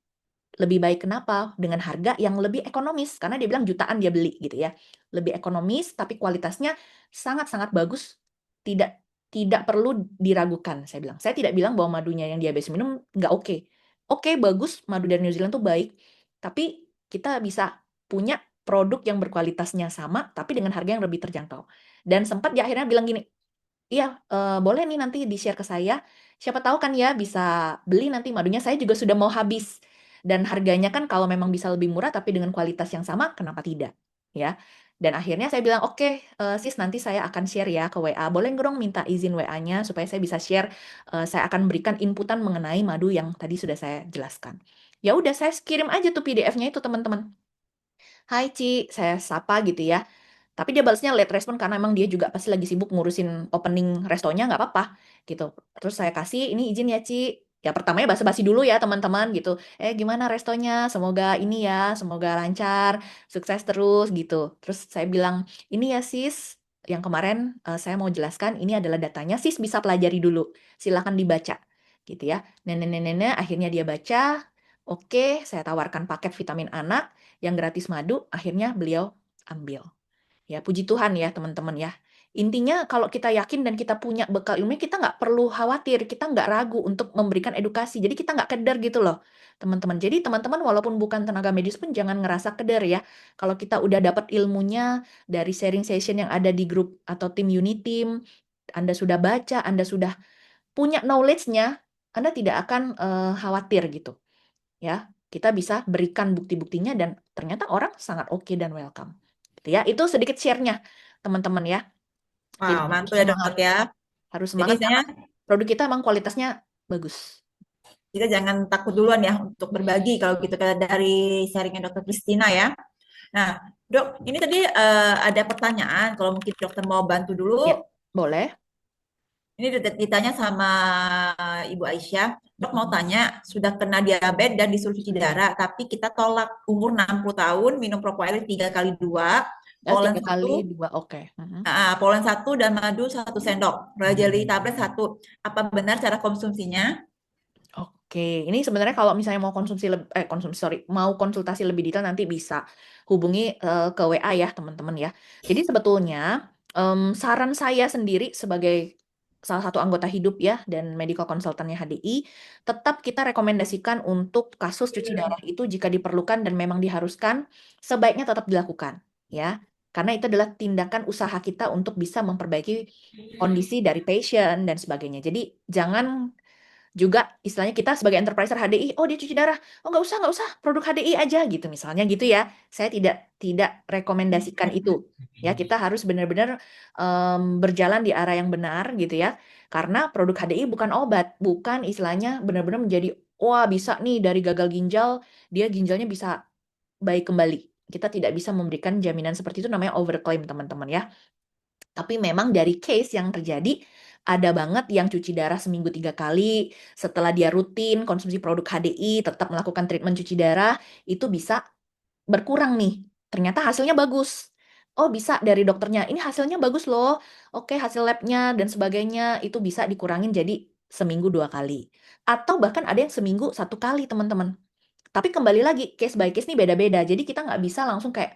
lebih baik kenapa? Dengan harga yang lebih ekonomis. Karena dia bilang jutaan dia beli gitu ya. Lebih ekonomis tapi kualitasnya sangat-sangat bagus. Tidak tidak perlu diragukan, saya bilang. Saya tidak bilang bahwa madunya yang diabetes minum nggak oke. Oke, bagus, madu dari New Zealand tuh baik. Tapi kita bisa punya produk yang berkualitasnya sama, tapi dengan harga yang lebih terjangkau. Dan sempat dia akhirnya bilang gini, iya, boleh nih nanti di-share ke saya. Siapa tahu kan ya bisa beli nanti madunya, saya juga sudah mau habis. Dan harganya kan kalau memang bisa lebih murah tapi dengan kualitas yang sama, kenapa tidak? Ya. Dan akhirnya saya bilang, oke, sis nanti saya akan share ya ke WA. Boleh nggak dong minta izin WA-nya supaya saya bisa share. Saya akan berikan inputan mengenai madu yang tadi sudah saya jelaskan. Ya udah, saya kirim aja tuh PDF-nya itu teman-teman. "Hai Ci," saya sapa gitu ya. Tapi dia balasnya late respon karena emang dia juga pasti lagi sibuk ngurusin opening restonya, nggak apa-apa gitu. Terus saya kasih, "Ini izin ya Ci." Ya pertamanya basa-basi dulu ya teman-teman gitu. Gimana restonya? Semoga ini ya, semoga lancar, sukses terus gitu. Terus saya bilang, "Ini ya sis, yang kemarin saya mau jelaskan ini adalah datanya, sis bisa pelajari dulu. Silakan dibaca." Gitu ya. Nenek-nenek akhirnya dia baca. Oke, saya tawarkan paket vitamin anak yang gratis madu, akhirnya beliau ambil. Ya, puji Tuhan ya teman-teman ya. Intinya kalau kita yakin dan kita punya bekal ilmu, kita nggak perlu khawatir, kita nggak ragu untuk memberikan edukasi. Jadi kita nggak keder gitu loh, teman-teman. Jadi teman-teman walaupun bukan tenaga medis pun jangan ngerasa keder ya. Kalau kita udah dapat ilmunya dari sharing session yang ada di grup atau tim unit team, Anda sudah baca, Anda sudah punya knowledge-nya, Anda tidak akan khawatir gitu ya. Kita bisa berikan bukti-buktinya dan ternyata orang sangat oke dan welcome. Gitu ya. Itu sedikit share-nya, teman-teman ya. Jadi Wow, harus mantul ya semangat, dok ya. harus Jadi semangat saya karena produk kita emang kualitasnya bagus. kita jangan takut duluan ya untuk berbagi kalau gitu kayak dari sharingnya dokter Kristina ya. Nah, dok, ini tadi ada pertanyaan. Kalau mungkin dokter mau bantu dulu, Ya, boleh. ini ditanya sama Ibu Aisyah. Dok mau tanya, sudah kena diabetes dan disuruh cuci darah, tapi kita tolak umur 60 tahun, minum propolis 3 kali 2, Ya, polen tiga kali 1, dua, oke. Mhm. polen 1 dan madu 1 sendok, royal jelly tablet 1. Apa benar cara konsumsinya? Oke, ini sebenarnya kalau misalnya mau konsumsi, sorry, mau konsultasi lebih detail nanti bisa hubungi ke WA ya teman-teman ya. Jadi sebetulnya saran saya sendiri sebagai salah satu anggota hidup ya dan medical consultant-nya HDI, tetap kita rekomendasikan untuk kasus cuci darah itu jika diperlukan dan memang diharuskan, sebaiknya tetap dilakukan ya. Karena itu adalah tindakan usaha kita untuk bisa memperbaiki kondisi dari pasien dan sebagainya. Jadi jangan juga istilahnya kita sebagai enterpriser HDI, oh dia cuci darah, oh nggak usah, produk HDI aja gitu misalnya gitu ya. Saya tidak rekomendasikan itu. Ya kita harus benar-benar berjalan di arah yang benar gitu ya. Karena produk HDI bukan obat, bukan istilahnya benar-benar menjadi wah bisa nih dari gagal ginjal dia ginjalnya bisa baik kembali. Kita tidak bisa memberikan jaminan seperti itu namanya overclaim teman-teman ya. Tapi memang dari case yang terjadi, ada banget yang cuci darah seminggu 3 kali, setelah dia rutin konsumsi produk HDI, tetap melakukan treatment cuci darah, itu bisa berkurang nih. Ternyata hasilnya bagus. Oh bisa dari dokternya, ini hasilnya bagus loh. Oke hasil labnya dan sebagainya, itu bisa dikurangin jadi seminggu 2 kali. Atau bahkan ada yang seminggu 1 kali teman-teman. Tapi kembali lagi, case by case nih beda-beda. Jadi kita nggak bisa langsung kayak,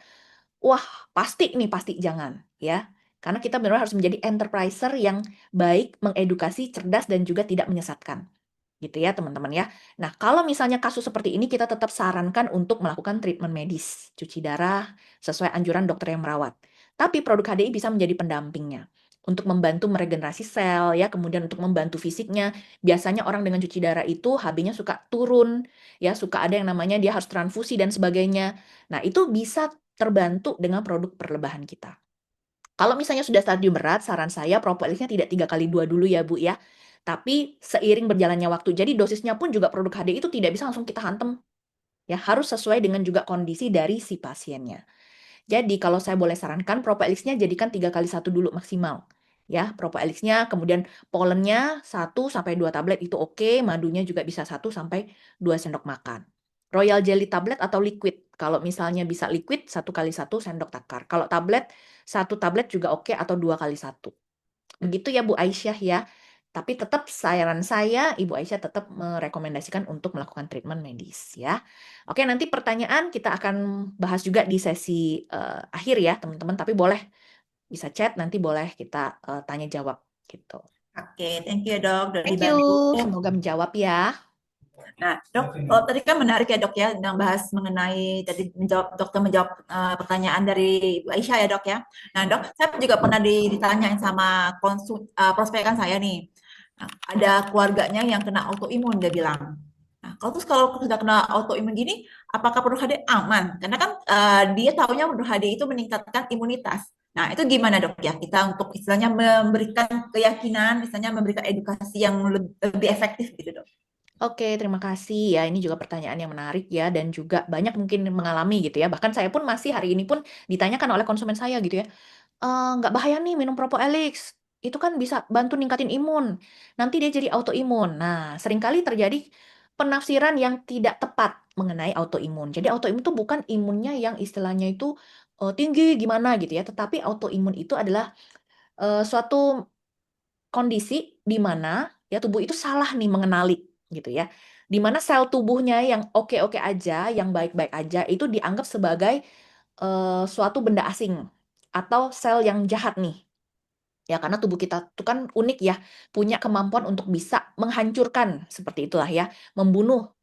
wah, pasti nih, pasti jangan, ya. Karena kita benar harus menjadi enterpriser yang baik, mengedukasi, cerdas, dan juga tidak menyesatkan. Gitu ya, teman-teman ya. Nah, kalau misalnya kasus seperti ini, kita tetap sarankan untuk melakukan treatment medis, cuci darah, sesuai anjuran dokter yang merawat. Tapi produk HDI bisa menjadi pendampingnya. Untuk membantu meregenerasi sel, ya, kemudian untuk membantu fisiknya. Biasanya orang dengan cuci darah itu HB-nya suka turun, ya, suka ada yang namanya dia harus transfusi dan sebagainya. Nah, itu bisa terbantu dengan produk perlebahan kita. Kalau misalnya sudah stadium berat, saran saya propolisnya tidak 3 kali 2 dulu ya Bu ya. Tapi seiring berjalannya waktu, jadi dosisnya pun juga produk HD itu tidak bisa langsung kita hantem. Ya, harus sesuai dengan juga kondisi dari si pasiennya. Jadi kalau saya boleh sarankan, propolisnya jadikan 3 kali 1 dulu maksimal. Ya, propolisnya, kemudian polennya 1 sampai 2 tablet itu oke, madunya juga bisa 1 sampai 2 sendok makan. Royal jelly tablet atau liquid. Kalau misalnya bisa liquid, 1 kali 1 sendok takar. Kalau tablet, 1 tablet juga oke atau 2 kali 1. Begitu ya Bu Aisyah ya. Tapi tetap saran saya, Ibu Aisyah tetap merekomendasikan untuk melakukan treatment medis ya. Oke, nanti pertanyaan kita akan bahas juga di sesi akhir ya teman-teman. Tapi boleh bisa chat, nanti boleh kita tanya jawab gitu. Oke, thank you ya dok, udah Thank you, dibantu. semoga menjawab ya. Nah, dok, kalau tadi kan menarik ya dok ya, yang bahas mengenai tadi dokter menjawab pertanyaan dari Ibu Aisyah ya dok ya. Nah dok, saya juga pernah ditanyain sama prospekan saya nih. Nah, ada keluarganya yang kena autoimun dia bilang. Nah, kalau sudah kena autoimun gini, apakah produk HD aman? Karena kan dia taunya produk HD itu meningkatkan imunitas. Nah, itu gimana dok ya? Kita untuk istilahnya memberikan keyakinan, misalnya memberikan edukasi yang lebih efektif gitu dok. Oke, terima kasih ya. Ini juga pertanyaan yang menarik ya, dan juga banyak mungkin mengalami gitu ya. Bahkan saya pun masih hari ini pun ditanyakan oleh konsumen saya gitu ya. Nggak bahaya nih minum Propoelix? Itu kan bisa bantu ningkatin imun. Nanti dia jadi autoimun. Nah, seringkali terjadi penafsiran yang tidak tepat mengenai autoimun. Jadi autoimun itu bukan imunnya yang istilahnya itu tinggi gimana gitu ya, tetapi autoimun itu adalah suatu kondisi di mana ya tubuh itu salah nih mengenali gitu ya. Di mana sel tubuhnya yang oke-oke aja, yang baik-baik aja itu dianggap sebagai suatu benda asing atau sel yang jahat nih. Ya karena tubuh kita tuh kan unik ya, punya kemampuan untuk bisa menghancurkan seperti itulah ya, membunuh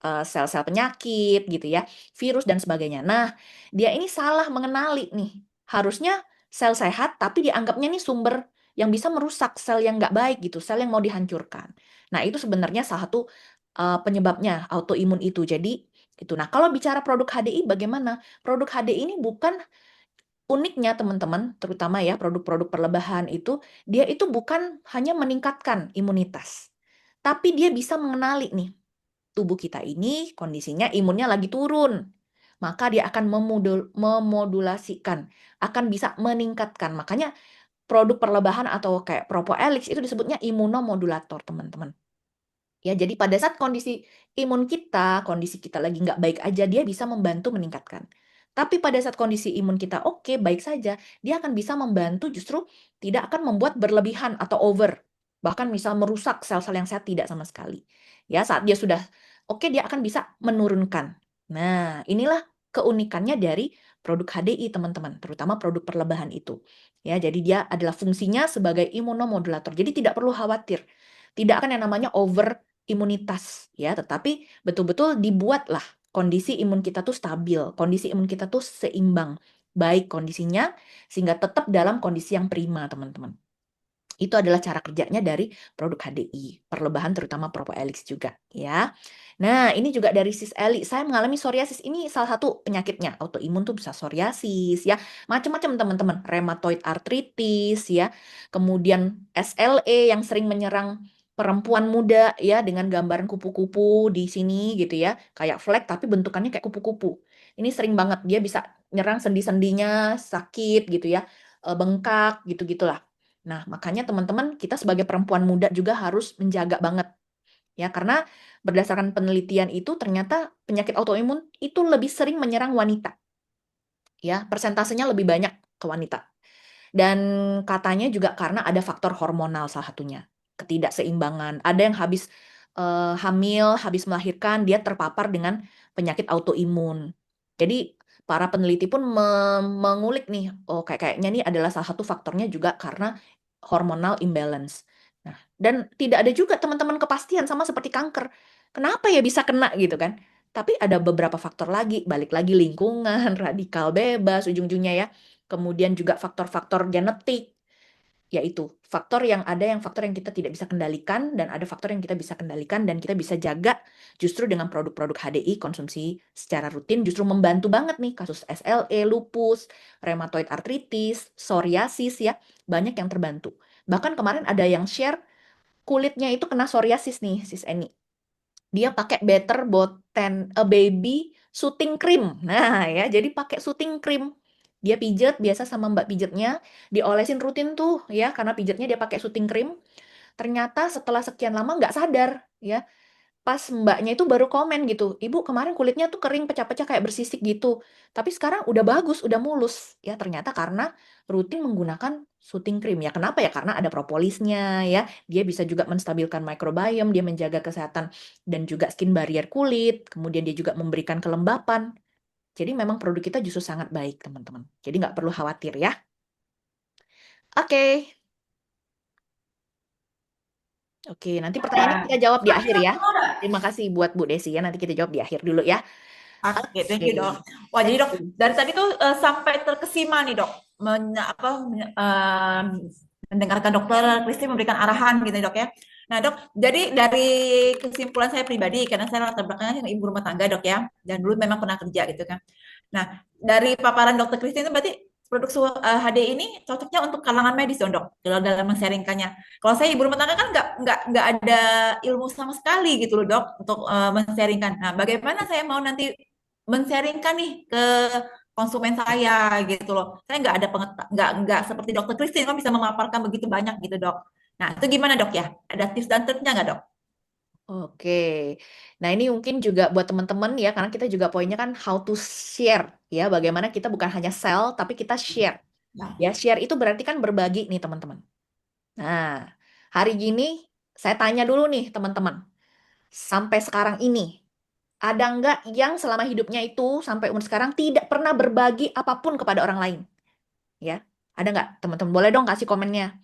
sel-sel penyakit gitu ya, virus dan sebagainya. Nah, dia ini salah mengenali nih. Harusnya sel sehat, tapi dianggapnya nih sumber yang bisa merusak sel yang nggak baik gitu, sel yang mau dihancurkan. Nah, itu sebenarnya salah satu penyebabnya autoimun itu. Jadi itu. Nah, kalau bicara produk HDI bagaimana? Produk HDI ini bukan uniknya teman-teman, terutama ya produk-produk perlebahan itu, dia itu bukan hanya meningkatkan imunitas, tapi dia bisa mengenali nih tubuh kita ini kondisinya imunnya lagi turun. Maka dia akan memodulasikan, akan bisa meningkatkan. Makanya produk perlebahan atau kayak Propoelix itu disebutnya imunomodulator, teman-teman. Ya, jadi pada saat kondisi kita lagi nggak baik aja, dia bisa membantu meningkatkan. Tapi pada saat kondisi imun kita oke, baik saja, dia akan bisa membantu justru tidak akan membuat berlebihan atau over. Bahkan misal merusak sel-sel yang sehat tidak sama sekali. Ya, saat dia sudah oke, dia akan bisa menurunkan. Nah, inilah keunikannya dari produk HDI, teman-teman, terutama produk perlebahan itu. Ya, jadi dia adalah fungsinya sebagai imunomodulator. Jadi tidak perlu khawatir. Tidak akan yang namanya over imunitas ya, tetapi betul-betul dibuatlah kondisi imun kita tuh stabil, kondisi imun kita tuh seimbang, baik kondisinya sehingga tetap dalam kondisi yang prima, teman-teman. Itu adalah cara kerjanya dari produk HDI, perlebahan terutama Propoelix juga ya. Nah, ini juga dari Sis Eli, saya mengalami psoriasis. Ini salah satu penyakitnya, autoimun tuh bisa psoriasis ya, macam-macam teman-teman, rheumatoid arthritis ya, kemudian SLE yang sering menyerang perempuan muda ya dengan gambaran kupu-kupu di sini gitu ya, kayak flek tapi bentukannya kayak kupu-kupu. Ini sering banget dia bisa nyerang sendi-sendinya sakit gitu ya, bengkak gitu-gitulah. Nah, makanya teman-teman, kita sebagai perempuan muda juga harus menjaga banget. Ya, karena berdasarkan penelitian itu ternyata penyakit autoimun itu lebih sering menyerang wanita. Ya, persentasenya lebih banyak ke wanita. Dan katanya juga karena ada faktor hormonal salah satunya. Ketidakseimbangan. Ada yang habis hamil, habis melahirkan, dia terpapar dengan penyakit autoimun. Jadi para peneliti pun mengulik nih, oh kayaknya nih adalah salah satu faktornya juga karena hormonal imbalance. Nah, dan tidak ada juga teman-teman kepastian sama seperti kanker. Kenapa ya bisa kena gitu kan? Tapi ada beberapa faktor lagi, balik lagi lingkungan, radikal bebas ujung-ujungnya ya. Kemudian juga faktor-faktor genetik, yaitu faktor yang kita tidak bisa kendalikan dan ada faktor yang kita bisa kendalikan dan kita bisa jaga justru dengan produk-produk HDI konsumsi secara rutin justru membantu banget nih kasus SLE, lupus, rheumatoid arthritis, psoriasis ya, banyak yang terbantu. Bahkan kemarin ada yang share kulitnya itu kena psoriasis nih, Sis Eni. Dia pakai Better Botan Baby Soothing Cream. Nah, ya, jadi pakai soothing cream. Dia pijet biasa sama mbak pijetnya, diolesin rutin tuh ya, karena pijetnya dia pakai soothing cream. Ternyata setelah sekian lama nggak sadar ya, pas mbaknya itu baru komen gitu, "Ibu kemarin kulitnya tuh kering, pecah-pecah kayak bersisik gitu. Tapi sekarang udah bagus, udah mulus." Ya ternyata karena rutin menggunakan soothing cream. Ya kenapa ya? Karena ada propolisnya ya. Dia bisa juga menstabilkan microbiome, dia menjaga kesehatan dan juga skin barrier kulit. Kemudian dia juga memberikan kelembapan. Jadi memang produk kita justru sangat baik, teman-teman. Jadi nggak perlu khawatir ya. Oke. Oke, nanti pertanyaannya Ya. kita jawab di Makasih akhir dok, ya. semua udah. Terima kasih buat Bu Desi ya. Nanti kita jawab di akhir dulu ya. Oke, thank Oke. you dok. Wah, jadi dok, dari tadi tuh sampai terkesima nih dok, mendengarkan dokter Kristi memberikan arahan gitu dok ya. Nah dok, jadi dari kesimpulan saya pribadi, karena saya latar belakangnya ibu rumah tangga dok ya, dan dulu memang pernah kerja gitu kan. Nah, dari paparan dokter Kristi itu berarti HD ini cocoknya untuk kalangan medis dong, dok, kalau dalam men-sharingkannya. Kalau saya ibu rumah tangga kan nggak ada ilmu sama sekali gitu loh, dok, untuk men-sharingkan. Nah, bagaimana saya mau nanti men-sharingkan nih ke konsumen saya gitu loh. Saya nggak ada nggak seperti dokter Christine kan bisa memaparkan begitu banyak gitu, dok. Nah, itu gimana, dok ya? Ada tips dan triknya nggak, dok? Oke. Nah, ini mungkin juga buat teman-teman ya, karena kita juga poinnya kan how to share ya, bagaimana kita bukan hanya sell tapi kita share. Ya. Ya, share itu berarti kan berbagi nih, teman-teman. Nah, hari gini saya tanya dulu nih, teman-teman. Sampai sekarang ini, ada nggak yang selama hidupnya itu sampai umur sekarang tidak pernah berbagi apapun kepada orang lain? Ya, ada nggak, teman-teman? Boleh dong kasih komennya.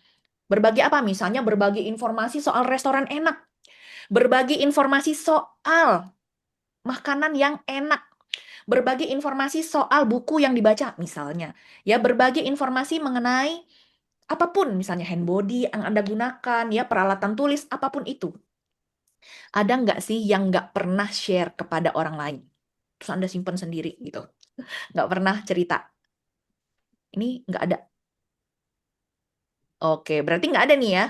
Berbagi apa? Misalnya berbagi informasi soal restoran enak, berbagi informasi soal makanan yang enak, berbagi informasi soal buku yang dibaca misalnya, ya berbagi informasi mengenai apapun, misalnya hand body yang Anda gunakan, ya peralatan tulis, apapun itu. Ada nggak sih yang nggak pernah share kepada orang lain? Terus Anda simpan sendiri gitu. Nggak pernah cerita. Ini nggak ada. Oke, berarti nggak ada nih ya.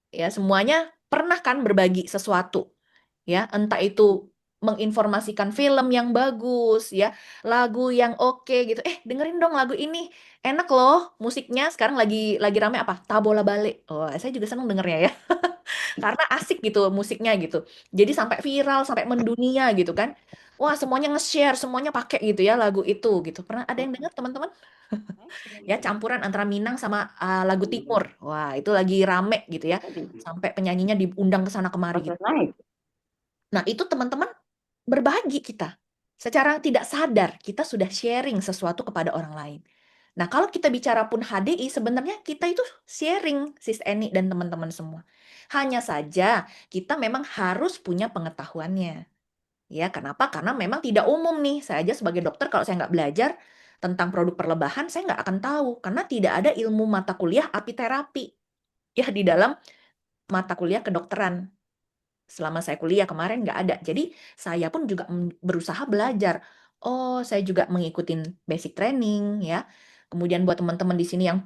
Ya, semuanya pernah kan berbagi sesuatu. Ya, entah itu menginformasikan film yang bagus, ya, lagu yang oke gitu. Dengerin dong lagu ini, enak loh musiknya. Sekarang lagi rame apa? Tabola Bale. Oh, saya juga seneng dengernya ya, karena asik gitu musiknya gitu. Jadi sampai viral, sampai mendunia gitu kan. Wah, semuanya nge-share, semuanya pakai gitu ya lagu itu gitu. Pernah ada yang dengar teman-teman? Ya, campuran antara Minang sama lagu Timur. Wah, itu lagi rame gitu ya. Sampai penyanyinya diundang ke sana kemari gitu. Nah, itu teman-teman berbagi kita. Secara tidak sadar, kita sudah sharing sesuatu kepada orang lain. Nah, kalau kita bicara pun HDI, sebenarnya kita itu sharing, Sis Eni dan teman-teman semua. Hanya saja, kita memang harus punya pengetahuannya. Ya, kenapa? Karena memang tidak umum nih. Saya aja sebagai dokter, kalau saya nggak belajar tentang produk perlebahan, saya nggak akan tahu. Karena tidak ada ilmu mata kuliah apiterapi. Ya, di dalam mata kuliah kedokteran. Selama saya kuliah kemarin nggak ada. Jadi saya pun juga berusaha belajar. Oh, saya juga mengikuti basic training ya. Kemudian buat teman-teman di sini yang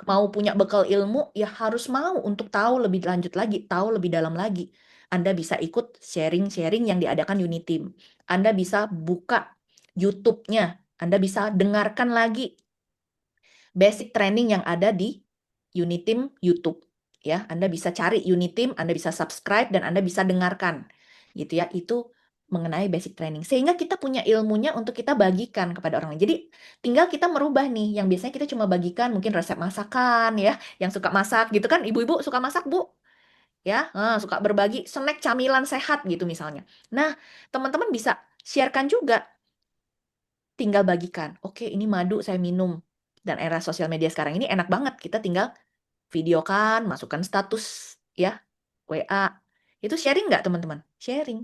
mau punya bekal ilmu, ya harus mau untuk tahu lebih lanjut lagi, tahu lebih dalam lagi. Anda bisa ikut sharing-sharing yang diadakan Uniteam. Anda bisa buka YouTube-nya. Anda bisa dengarkan lagi basic training yang ada di Uniteam YouTube. Ya, Anda bisa cari Uniteam, Anda bisa subscribe dan Anda bisa dengarkan. Gitu ya, itu mengenai basic training. Sehingga kita punya ilmunya untuk kita bagikan kepada orang lain. Jadi tinggal kita merubah nih, yang biasanya kita cuma bagikan mungkin resep masakan ya, yang suka masak gitu kan, ibu-ibu suka masak, Bu. Ya, suka berbagi snack camilan sehat gitu misalnya. Nah, teman-teman bisa sharekan juga, tinggal bagikan. Oke, ini madu saya minum. Dan era sosial media sekarang ini enak banget. Kita tinggal videokan, masukkan status ya, WA. Itu sharing nggak teman-teman? Sharing.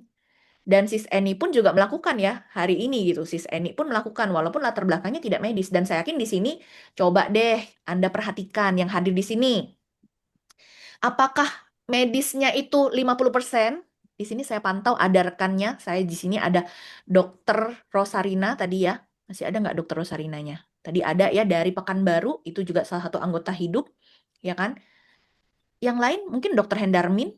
Dan Sis Eni pun juga melakukan ya hari ini gitu. Sis Eni pun melakukan walaupun latar belakangnya tidak medis. Dan saya yakin di sini coba deh Anda perhatikan yang hadir di sini. Apakah medisnya itu 50%? Di sini saya pantau ada rekannya. Saya di sini ada Dokter Rosarina tadi ya. Masih ada nggak Dokter Rosarinanya? Tadi ada ya dari Pekanbaru, itu juga salah satu anggota hidup, ya kan? Yang lain mungkin Dokter Hendarmin,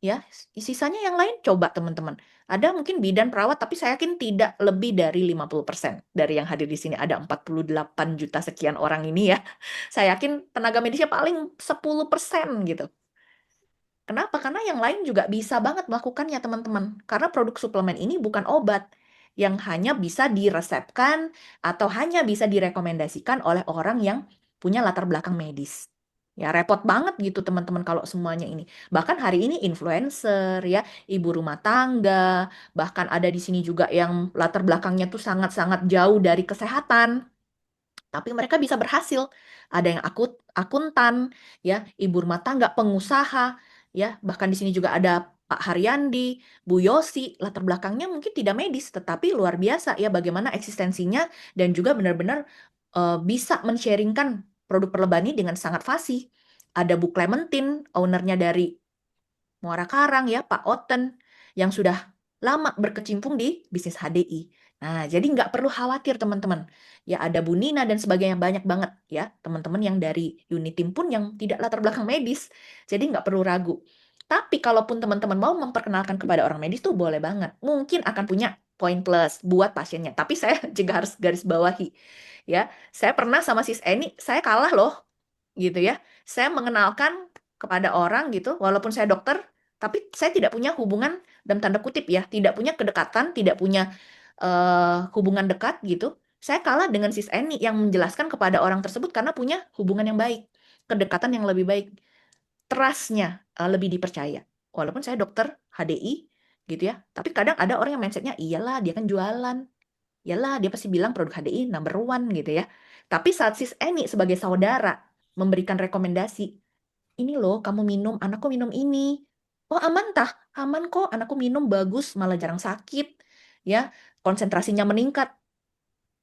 ya. Sisanya yang lain coba teman-teman. Ada mungkin bidan perawat, tapi saya yakin tidak lebih dari 50% dari yang hadir di sini. Ada 48 juta sekian orang ini ya. Saya yakin tenaga medisnya paling 10% gitu. Kenapa? Karena yang lain juga bisa banget melakukannya, teman-teman. Karena produk suplemen ini bukan obat yang hanya bisa diresepkan atau hanya bisa direkomendasikan oleh orang yang punya latar belakang medis. Ya, repot banget gitu teman-teman kalau semuanya ini. Bahkan hari ini influencer ya, ibu rumah tangga, bahkan ada di sini juga yang latar belakangnya tuh sangat-sangat jauh dari kesehatan. Tapi mereka bisa berhasil. Ada yang akuntan, ya, ibu rumah tangga, pengusaha, ya, bahkan di sini juga ada Pak Haryandi, Bu Yosi, latar belakangnya mungkin tidak medis, tetapi luar biasa ya bagaimana eksistensinya dan juga benar-benar bisa men-sharingkan produk perlebani dengan sangat fasih. Ada Bu Clementine, ownernya dari Muara Karang ya, Pak Oten, yang sudah lama berkecimpung di bisnis HDI. Nah, jadi nggak perlu khawatir teman-teman. Ya ada Bu Nina dan sebagainya banyak banget ya teman-teman yang dari Unitim pun yang tidak latar belakang medis. Jadi nggak perlu ragu. Tapi kalaupun teman-teman mau memperkenalkan kepada orang medis tuh boleh banget. Mungkin akan punya poin plus buat pasiennya. Tapi saya juga harus garis bawahi. Ya, saya pernah sama Sis Eni, saya kalah loh gitu ya. Saya mengenalkan kepada orang gitu, walaupun saya dokter, tapi saya tidak punya hubungan dalam tanda kutip ya, tidak punya kedekatan, tidak punya hubungan dekat gitu. Saya kalah dengan Sis Eni yang menjelaskan kepada orang tersebut karena punya hubungan yang baik, kedekatan yang lebih baik, trustnya lebih dipercaya. Walaupun saya dokter HDI gitu ya, tapi kadang ada orang yang mindsetnya iyalah dia kan jualan, iyalah dia pasti bilang produk HDI number one gitu ya. Tapi saat Sis Eni sebagai saudara memberikan rekomendasi, ini loh kamu minum, anakku minum ini. Oh aman tah? Aman kok, anakku minum bagus, malah jarang sakit. Ya, konsentrasinya meningkat.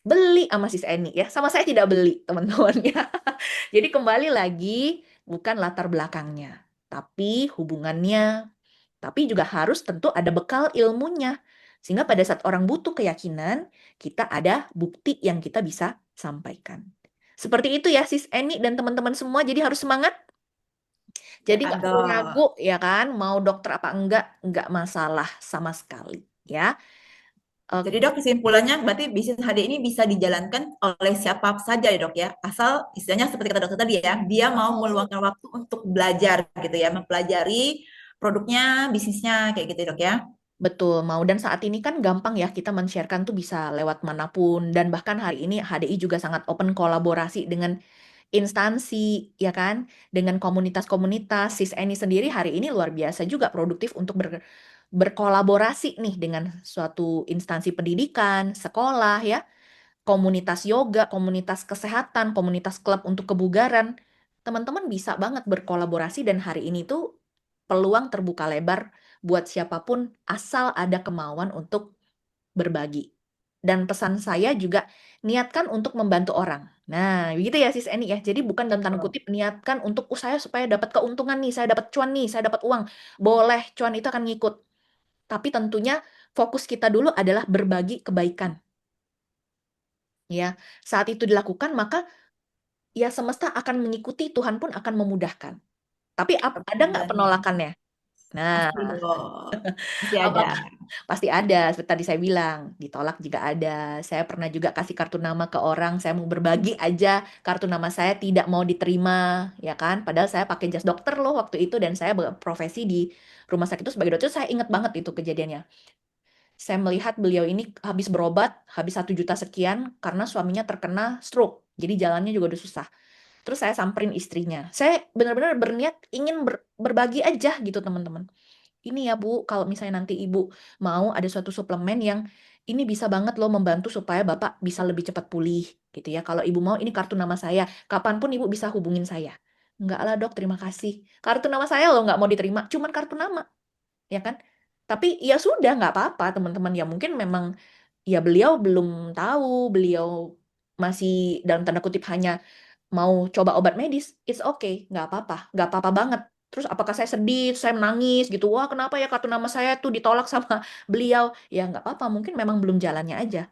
Beli sama Sis Eni ya. Sama saya tidak beli, teman-teman ya. Jadi kembali lagi, bukan latar belakangnya, tapi hubungannya. Tapi juga harus tentu ada bekal ilmunya. Sehingga pada saat orang butuh keyakinan, kita ada bukti yang kita bisa sampaikan. Seperti itu ya Sis Eni dan teman-teman semua. Jadi harus semangat. Ya Jadi kan nggak perlu ragu dok. ya kan, mau dokter apa enggak masalah sama sekali ya. Jadi Oke, dok kesimpulannya berarti bisnis HD ini bisa dijalankan oleh siapa saja ya dok ya. Asal istilahnya seperti kata dokter tadi ya, dia mau meluangkan waktu untuk belajar gitu ya, mempelajari produknya, bisnisnya kayak gitu ya, dok ya. betul mau dan saat ini kan gampang ya kita men-sharekan tuh bisa lewat manapun dan bahkan hari ini HDI juga sangat open kolaborasi dengan instansi ya kan, dengan komunitas-komunitas. Sis Eni sendiri hari ini luar biasa juga produktif untuk berkolaborasi nih dengan suatu instansi pendidikan, sekolah ya, komunitas yoga, komunitas kesehatan, komunitas klub untuk kebugaran. Teman-teman bisa banget berkolaborasi dan hari ini tuh peluang terbuka lebar buat siapapun asal ada kemauan untuk berbagi. Dan pesan saya juga niatkan untuk membantu orang. Nah, begitu ya Sis Eni ya. Jadi bukan dalam tanda Oh. kutip niatkan untuk saya supaya dapat keuntungan nih, saya dapat cuan nih, saya dapat uang. Boleh, cuan itu akan ngikut. Tapi tentunya fokus kita dulu adalah berbagi kebaikan. Ya, saat itu dilakukan maka ya semesta akan mengikuti, Tuhan pun akan memudahkan. Tapi ada nggak Benar. penolakannya? Nah, Pasti dok. Pasti apa ada. pasti ada, seperti tadi saya bilang, ditolak juga ada. Saya pernah juga kasih kartu nama ke orang, saya mau berbagi aja, kartu nama saya tidak mau diterima, ya kan? Padahal saya pakai jas dokter loh waktu itu dan saya berprofesi di rumah sakit itu sebagai dokter, saya ingat banget itu kejadiannya. Saya melihat beliau ini habis berobat, habis 1 juta sekian karena suaminya terkena stroke. Jadi jalannya juga udah susah. Terus saya samperin istrinya. Saya benar-benar berniat ingin berbagi aja gitu teman-teman. Ini ya Bu, kalau misalnya nanti Ibu mau ada suatu suplemen yang ini bisa banget loh membantu supaya Bapak bisa lebih cepat pulih gitu ya. Kalau Ibu mau ini kartu nama saya, kapanpun Ibu bisa hubungin saya. Enggak lah dok, terima kasih. Kartu nama saya loh nggak mau diterima, cuman kartu nama, ya kan? Tapi ya sudah nggak apa-apa teman-teman. Ya mungkin memang ya beliau belum tahu, beliau masih dalam tanda kutip hanya mau coba obat medis, it's okay, nggak apa-apa banget. Terus apakah saya sedih, saya menangis gitu, wah kenapa ya kartu nama saya tuh ditolak sama beliau? Ya nggak apa-apa, mungkin memang belum jalannya aja,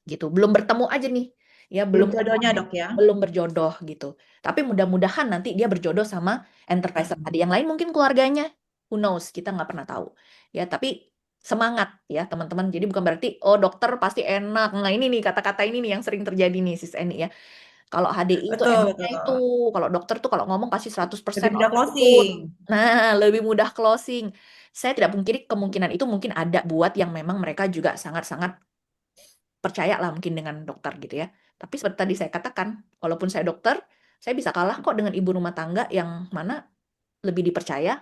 gitu, belum bertemu aja nih, ya Belum belum jodohnya dok ya. belum berjodoh gitu. Tapi mudah-mudahan nanti dia berjodoh sama enterprise tadi yang lain, mungkin keluarganya, who knows, kita nggak pernah tahu. Ya tapi semangat ya teman-teman. Jadi bukan berarti oh dokter pasti enak. Nah ini nih kata-kata ini nih yang sering terjadi nih Sis Eni ya. Kalau HDI itu Betul, enaknya itu, betul. kalau dokter tuh kalau ngomong pasti 100% Lebih mudah on the spot. closing. Nah, lebih mudah closing. Saya tidak pungkiri kemungkinan itu mungkin ada buat yang memang mereka juga sangat-sangat percaya lah mungkin dengan dokter gitu ya. Tapi seperti tadi saya katakan, walaupun saya dokter, saya bisa kalah kok dengan ibu rumah tangga yang mana lebih dipercaya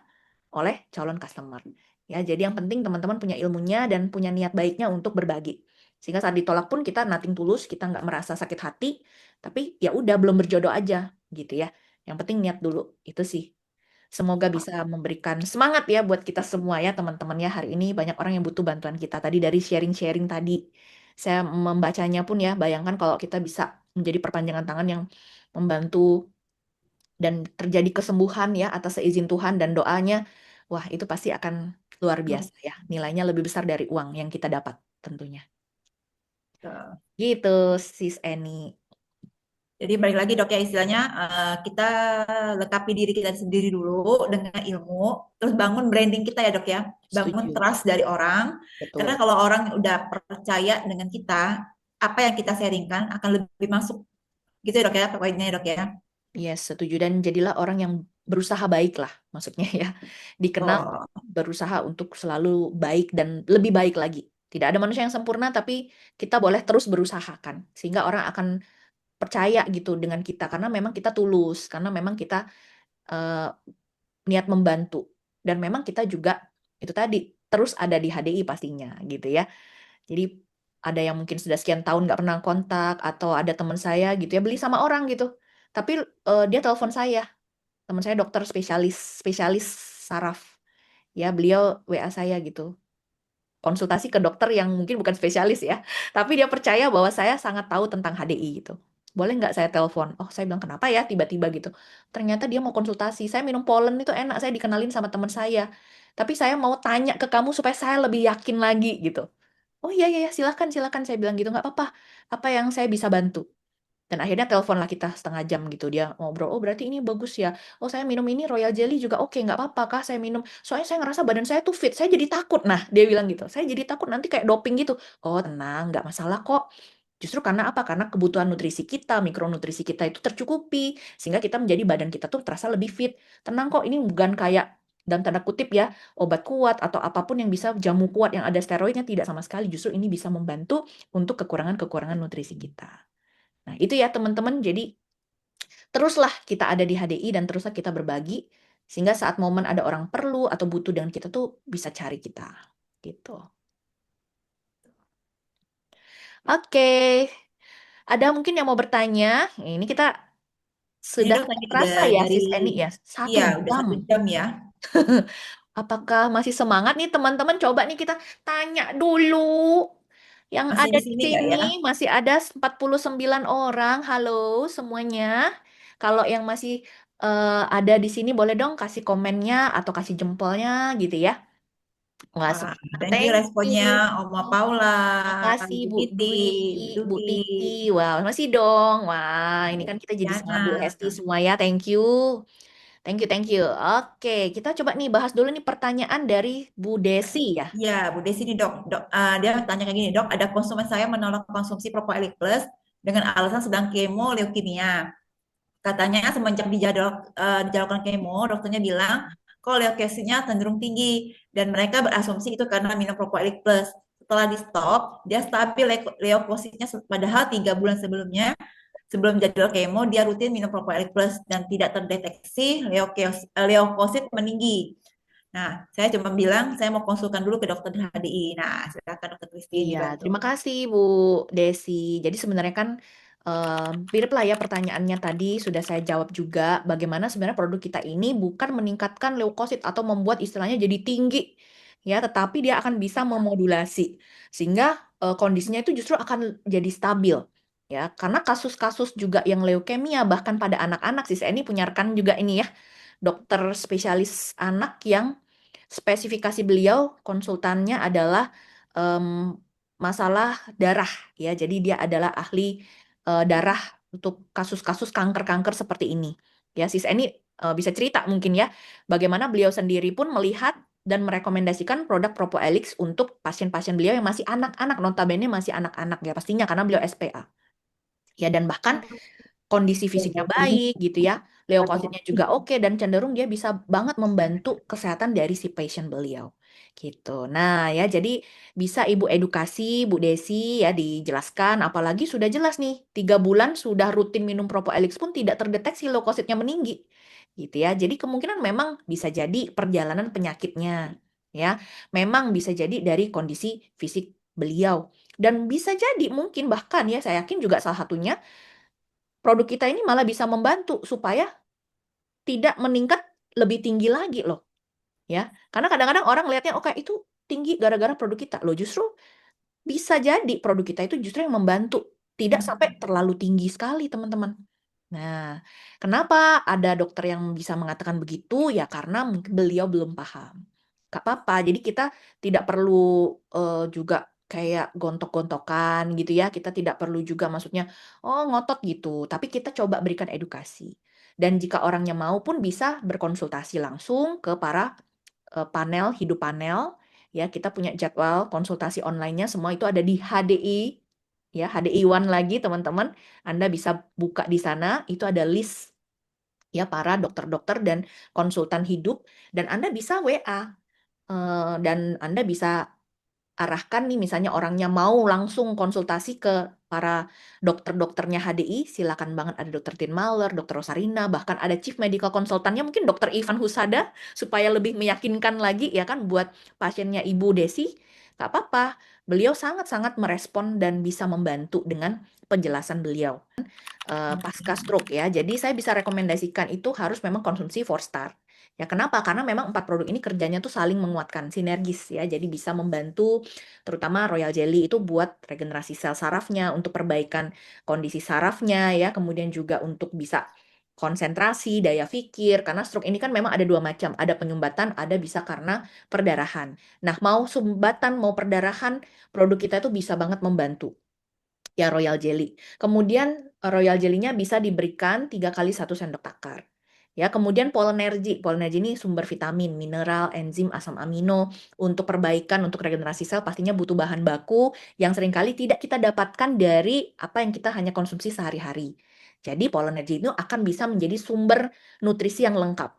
oleh calon customer. Ya, jadi yang penting teman-teman punya ilmunya dan punya niat baiknya untuk berbagi. Sehingga saat ditolak pun kita nothing tulus, kita nggak merasa sakit hati, tapi ya udah belum berjodoh aja gitu ya. Yang penting niat dulu, itu sih. Semoga bisa memberikan semangat ya buat kita semua ya teman-teman ya. Hari ini banyak orang yang butuh bantuan kita. Tadi dari sharing-sharing tadi, saya membacanya pun ya, bayangkan kalau kita bisa menjadi perpanjangan tangan yang membantu dan terjadi kesembuhan ya atas seizin Tuhan dan doanya, wah itu pasti akan luar biasa ya. Nilainya lebih besar dari uang yang kita dapat tentunya. Tuh. Gitu, Sis Eni. Jadi balik lagi dok ya istilahnya kita lengkapi diri kita sendiri dulu dengan ilmu, terus bangun branding kita ya dok ya, bangun Setuju. trust dari orang. Karena Betul. kalau orang udah percaya dengan kita, apa yang kita sharingkan akan lebih masuk gitu ya dok ya, pokoknya ya dok ya. Yes, setuju. Dan jadilah orang yang berusaha baik lah, maksudnya ya. Dikenal Oh, berusaha untuk selalu baik dan lebih baik lagi. Tidak ada manusia yang sempurna, tapi kita boleh terus berusaha kan. Sehingga orang akan percaya gitu dengan kita. Karena memang kita tulus. Karena memang kita eh, niat membantu. Dan memang kita juga, itu tadi, terus ada di HDI pastinya gitu ya. Jadi ada yang mungkin sudah sekian tahun nggak pernah kontak, atau ada teman saya gitu ya, beli sama orang gitu. Tapi dia telepon saya, teman saya dokter spesialis spesialis saraf, ya beliau WA saya gitu, konsultasi ke dokter yang mungkin bukan spesialis ya, tapi dia percaya bahwa saya sangat tahu tentang HDI gitu. Boleh nggak saya telepon? Oh, saya bilang kenapa ya tiba-tiba gitu. Ternyata dia mau konsultasi. Saya minum Polen itu enak, saya dikenalin sama teman saya. Tapi saya mau tanya ke kamu supaya saya lebih yakin lagi gitu. Oh iya iya iya, silakan silakan, saya bilang gitu, nggak apa-apa. Apa yang saya bisa bantu? Dan akhirnya telepon lah kita setengah jam gitu, dia ngobrol, oh berarti ini bagus ya, oh saya minum ini Royal Jelly juga oke, nggak apa-apa kah saya minum, soalnya saya ngerasa badan saya tuh fit, saya jadi takut, nah dia bilang gitu, saya jadi takut nanti kayak doping gitu. Oh tenang, nggak masalah kok, justru karena apa, karena kebutuhan nutrisi kita, mikronutrisi kita itu tercukupi, sehingga kita menjadi badan kita tuh terasa lebih fit. Tenang kok, ini bukan kayak dalam tanda kutip ya, obat kuat atau apapun yang bisa, jamu kuat yang ada steroidnya, tidak sama sekali, justru ini bisa membantu untuk kekurangan-kekurangan nutrisi kita. Nah, itu ya teman-teman. Jadi, teruslah kita ada di HDI dan teruslah kita berbagi sehingga saat momen ada orang perlu atau butuh dengan kita tuh bisa cari kita. Gitu. Oke. Ada mungkin yang mau bertanya? Ini kita ini sudah dok tidak tadi terasa ya, dari Sis Eni ya. Satu iya udah jam. 1 jam ya. Apakah masih semangat nih teman-teman? Coba nih kita tanya dulu. Yang Masih ada di di sini nggak sini ya? masih ada 49 orang. Halo semuanya. Kalau yang masih ada di sini boleh dong kasih komennya atau kasih jempolnya gitu ya. Wah, Wah, semangat. thank you Thank you. responnya Oma Paula, Makasih Ibu Bu Titi, Dwi, Bu Bu Duti, Titi. Wah, masih dong. Wah, ini kan kita jadi semangat Yana. Bu Hesti semua ya. Thank you. Thank you, thank you. Oke, kita coba nih bahas dulu nih pertanyaan dari Bu Desi ya. Ya, Bu Desi nih dok, dia tanya kayak gini dok, ada konsumen saya menolak konsumsi Propolis Plus dengan alasan sedang kemo leukemia. Katanya semenjak dijadwalkan kemo, dokternya bilang kok leukemia cenderung tinggi dan mereka berasumsi itu karena minum Propolis Plus. Setelah di stop, dia stabil leukositnya padahal 3 bulan sebelumnya sebelum jadwal kemo dia rutin minum Propolis Plus dan tidak terdeteksi leukosit meninggi. Nah, saya cuma bilang saya mau konsulkan dulu ke dokter HDI. Nah, silakan dokter Kristi Iya, dibantu. terima kasih Bu Desi. Jadi sebenarnya kan mirip lah ya pertanyaannya tadi, sudah saya jawab juga bagaimana sebenarnya produk kita ini bukan meningkatkan leukosit atau membuat istilahnya jadi tinggi ya, tetapi dia akan bisa memodulasi sehingga kondisinya itu justru akan jadi stabil ya. Karena kasus-kasus juga yang leukemia bahkan pada anak-anak sih, saya ini punya rekan juga ini ya, dokter spesialis anak yang spesifikasi beliau konsultannya adalah em, masalah darah ya. Jadi dia adalah ahli darah untuk kasus-kasus kanker-kanker seperti ini. Ya, Sis Eni bisa cerita mungkin ya bagaimana beliau sendiri pun melihat dan merekomendasikan produk Propoelix untuk pasien-pasien beliau yang masih anak-anak, notabene masih anak-anak ya pastinya karena beliau SPA. Ya, dan bahkan kondisi fisiknya baik gitu ya, leukositnya juga oke dan cenderung dia bisa banget membantu kesehatan dari si pasien beliau gitu. Nah ya, jadi bisa Ibu edukasi Bu Desi ya, dijelaskan, apalagi sudah jelas nih 3 bulan sudah rutin minum Propoelix pun tidak terdeteksi leukositnya meninggi gitu ya. Jadi kemungkinan memang bisa jadi perjalanan penyakitnya ya, memang bisa jadi dari kondisi fisik beliau, dan bisa jadi mungkin bahkan ya, saya yakin juga salah satunya produk kita ini malah bisa membantu supaya tidak meningkat lebih tinggi lagi loh ya. Karena kadang-kadang orang lihatnya oke itu tinggi gara-gara produk kita. Loh, justru bisa jadi produk kita itu justru yang membantu tidak sampai terlalu tinggi sekali, teman-teman. Nah, kenapa ada dokter yang bisa mengatakan begitu? Ya karena mungkin beliau belum paham. Gak apa-apa. Jadi kita tidak perlu juga kayak gontok-gontokan gitu ya. Kita tidak perlu juga maksudnya ngotot gitu, tapi kita coba berikan edukasi. Dan jika orangnya mau pun bisa berkonsultasi langsung ke para hidup panel ya. Kita punya jadwal konsultasi online-nya semua itu ada di HDI ya, HDI One lagi teman-teman. Anda bisa buka di sana, itu ada list ya para dokter-dokter dan konsultan hidup, dan Anda bisa WA, dan Anda bisa arahkan nih misalnya orangnya mau langsung konsultasi ke para dokter-dokternya HDI, silakan banget, ada Dokter Tin Maler, Dokter Rosarina, bahkan ada Chief Medical Consultant-nya mungkin Dokter Ivan Husada, supaya lebih meyakinkan lagi ya kan buat pasiennya Ibu Desi, nggak apa-apa. Beliau sangat-sangat merespon dan bisa membantu dengan penjelasan beliau pasca stroke ya. Jadi saya bisa rekomendasikan itu harus memang konsumsi 4 star. Ya kenapa? Karena memang 4 produk ini kerjanya tuh saling menguatkan, sinergis ya. Jadi bisa membantu terutama Royal Jelly itu buat regenerasi sel sarafnya, untuk perbaikan kondisi sarafnya ya, kemudian juga untuk bisa konsentrasi, daya pikir, karena stroke ini kan memang ada 2 macam, ada penyumbatan, ada bisa karena perdarahan. Nah, mau sumbatan, mau perdarahan, produk kita itu bisa banget membantu ya Royal Jelly. Kemudian Royal Jelly-nya bisa diberikan 3 kali 1 sendok takar. Ya, kemudian Polenergy. Polenergy ini sumber vitamin, mineral, enzim, asam amino untuk perbaikan, untuk regenerasi sel pastinya butuh bahan baku yang seringkali tidak kita dapatkan dari apa yang kita hanya konsumsi sehari-hari. Jadi Polenergy itu akan bisa menjadi sumber nutrisi yang lengkap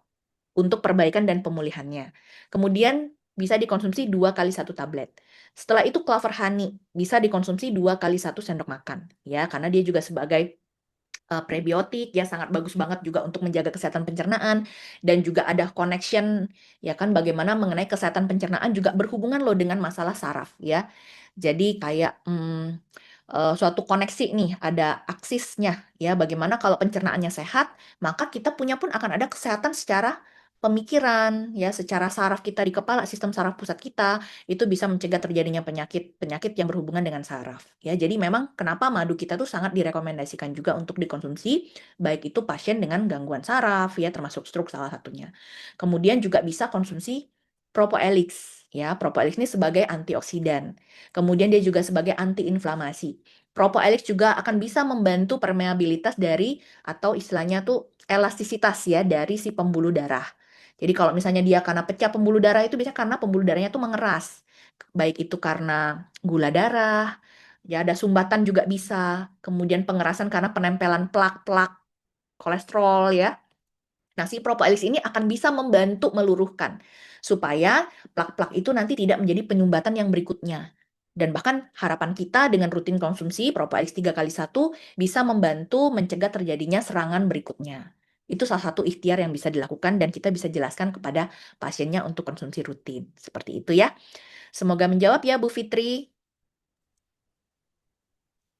untuk perbaikan dan pemulihannya. Kemudian bisa dikonsumsi 2 kali 1 tablet. Setelah itu Clover Honey bisa dikonsumsi 2 kali 1 sendok makan, ya, karena dia juga sebagai prebiotik ya, sangat bagus banget juga untuk menjaga kesehatan pencernaan, dan juga ada connection ya kan, bagaimana mengenai kesehatan pencernaan juga berhubungan loh dengan masalah saraf ya. Jadi kayak suatu koneksi nih, ada aksisnya ya, bagaimana kalau pencernaannya sehat, maka kita punya pun akan ada kesehatan secara pemikiran ya, secara saraf kita di kepala, sistem saraf pusat kita itu bisa mencegah terjadinya penyakit-penyakit yang berhubungan dengan saraf ya. Jadi memang kenapa madu kita tuh sangat direkomendasikan juga untuk dikonsumsi, baik itu pasien dengan gangguan saraf ya, termasuk stroke salah satunya. Kemudian juga bisa konsumsi Propoelix ya. Propoelix ini sebagai antioksidan. Kemudian dia juga sebagai antiinflamasi. Propoelix juga akan bisa membantu permeabilitas dari, atau istilahnya tuh elastisitas ya, dari si pembuluh darah. Jadi kalau misalnya dia karena pecah pembuluh darah itu biasanya karena pembuluh darahnya tuh mengeras. Baik itu karena gula darah, ya ada sumbatan juga bisa. Kemudian pengerasan karena penempelan plak-plak kolesterol ya. Nah, si Propolis ini akan bisa membantu meluruhkan supaya plak-plak itu nanti tidak menjadi penyumbatan yang berikutnya. Dan bahkan harapan kita dengan rutin konsumsi Propolis 3 kali 1 bisa membantu mencegah terjadinya serangan berikutnya. Itu salah satu ikhtiar yang bisa dilakukan dan kita bisa jelaskan kepada pasiennya untuk konsumsi rutin. Seperti itu ya. Semoga menjawab ya Bu Fitri.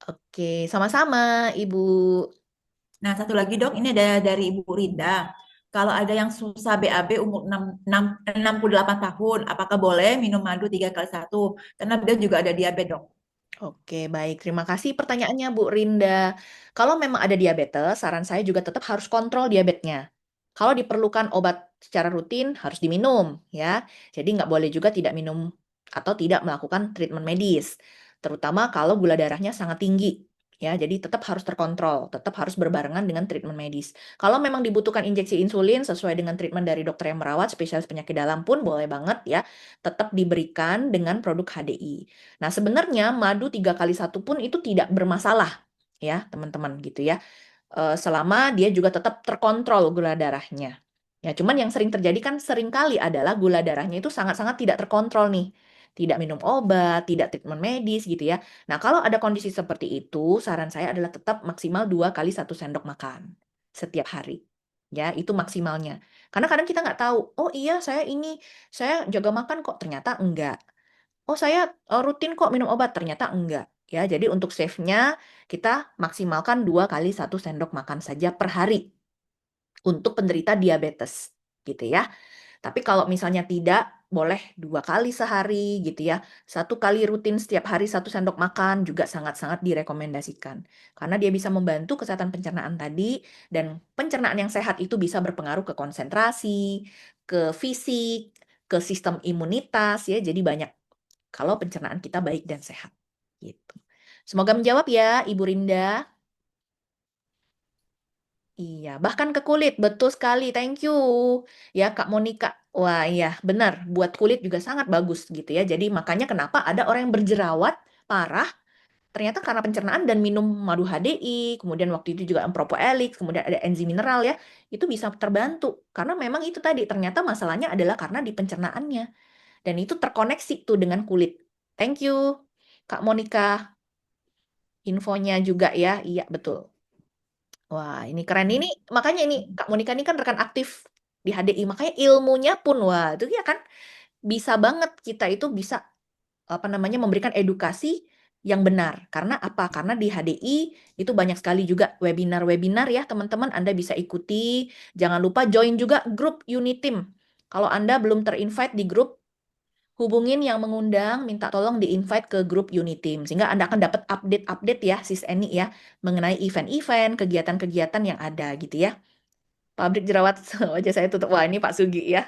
Oke, sama-sama Ibu. Nah, satu lagi dok, ini ada dari Ibu Rinda. Kalau ada yang susah BAB umur 68 tahun, apakah boleh minum madu 3 kali 1? Karena beliau juga ada diabetes dok. Oke, baik. Terima kasih pertanyaannya, Bu Rinda. Kalau memang ada diabetes, saran saya juga tetap harus kontrol diabetesnya. Kalau diperlukan obat secara rutin, harus diminum, ya. Jadi nggak boleh juga tidak minum atau tidak melakukan treatment medis. Terutama kalau gula darahnya sangat tinggi, ya. Jadi tetap harus terkontrol, tetap harus berbarengan dengan treatment medis. Kalau memang dibutuhkan injeksi insulin sesuai dengan treatment dari dokter yang merawat, spesialis penyakit dalam pun boleh banget ya, tetap diberikan dengan produk HDI. Nah, sebenarnya madu 3 kali 1 pun itu tidak bermasalah ya, teman-teman gitu ya. Selama dia juga tetap terkontrol gula darahnya. Ya, cuman yang sering terjadi kan seringkali adalah gula darahnya itu sangat-sangat tidak terkontrol nih. Tidak minum obat, tidak treatment medis gitu ya. Nah, kalau ada kondisi seperti itu, saran saya adalah tetap maksimal 2 kali 1 sendok makan setiap hari. Ya, itu maksimalnya. Karena kadang kita nggak tahu, oh iya saya jaga makan kok, ternyata enggak. Oh saya, rutin kok minum obat, ternyata enggak, ya. Jadi untuk save-nya kita maksimalkan 2 kali 1 sendok makan saja per hari untuk penderita diabetes, gitu ya. Tapi kalau misalnya tidak, boleh 2 kali sehari gitu ya. 1 kali rutin setiap hari 1 sendok makan juga sangat-sangat direkomendasikan. Karena dia bisa membantu kesehatan pencernaan tadi, dan pencernaan yang sehat itu bisa berpengaruh ke konsentrasi, ke fisik, ke sistem imunitas ya. Jadi banyak kalau pencernaan kita baik dan sehat. Gitu. Semoga menjawab ya, Ibu Rinda. Iya, bahkan ke kulit, betul sekali. Thank you. Ya, Kak Monika. Wah, iya, benar. Buat kulit juga sangat bagus gitu ya. Jadi makanya kenapa ada orang yang berjerawat parah, ternyata karena pencernaan dan minum madu HDI, kemudian waktu itu juga Propoelix, kemudian ada enzim mineral ya, itu bisa terbantu. Karena memang itu tadi, ternyata masalahnya adalah karena di pencernaannya. Dan itu terkoneksi tuh dengan kulit. Thank you, Kak Monika. Infonya juga ya. Iya, betul. Wah, ini keren. Ini makanya ini Kak Monika ini kan rekan aktif di HDI, makanya ilmunya pun wah, itu ya kan bisa banget kita itu bisa apa namanya memberikan edukasi yang benar. Karena apa? Karena di HDI itu banyak sekali juga webinar-webinar ya, teman-teman Anda bisa ikuti. Jangan lupa join juga grup Unitim. Kalau Anda belum terinvite di grup, hubungin yang mengundang, minta tolong di-invite ke grup Unitim. Sehingga Anda akan dapat update-update ya, Sis Eni ya, mengenai event-event, kegiatan-kegiatan yang ada gitu ya. Pabrik jerawat wajah saya tutup. Wah, ini Pak Sugi ya.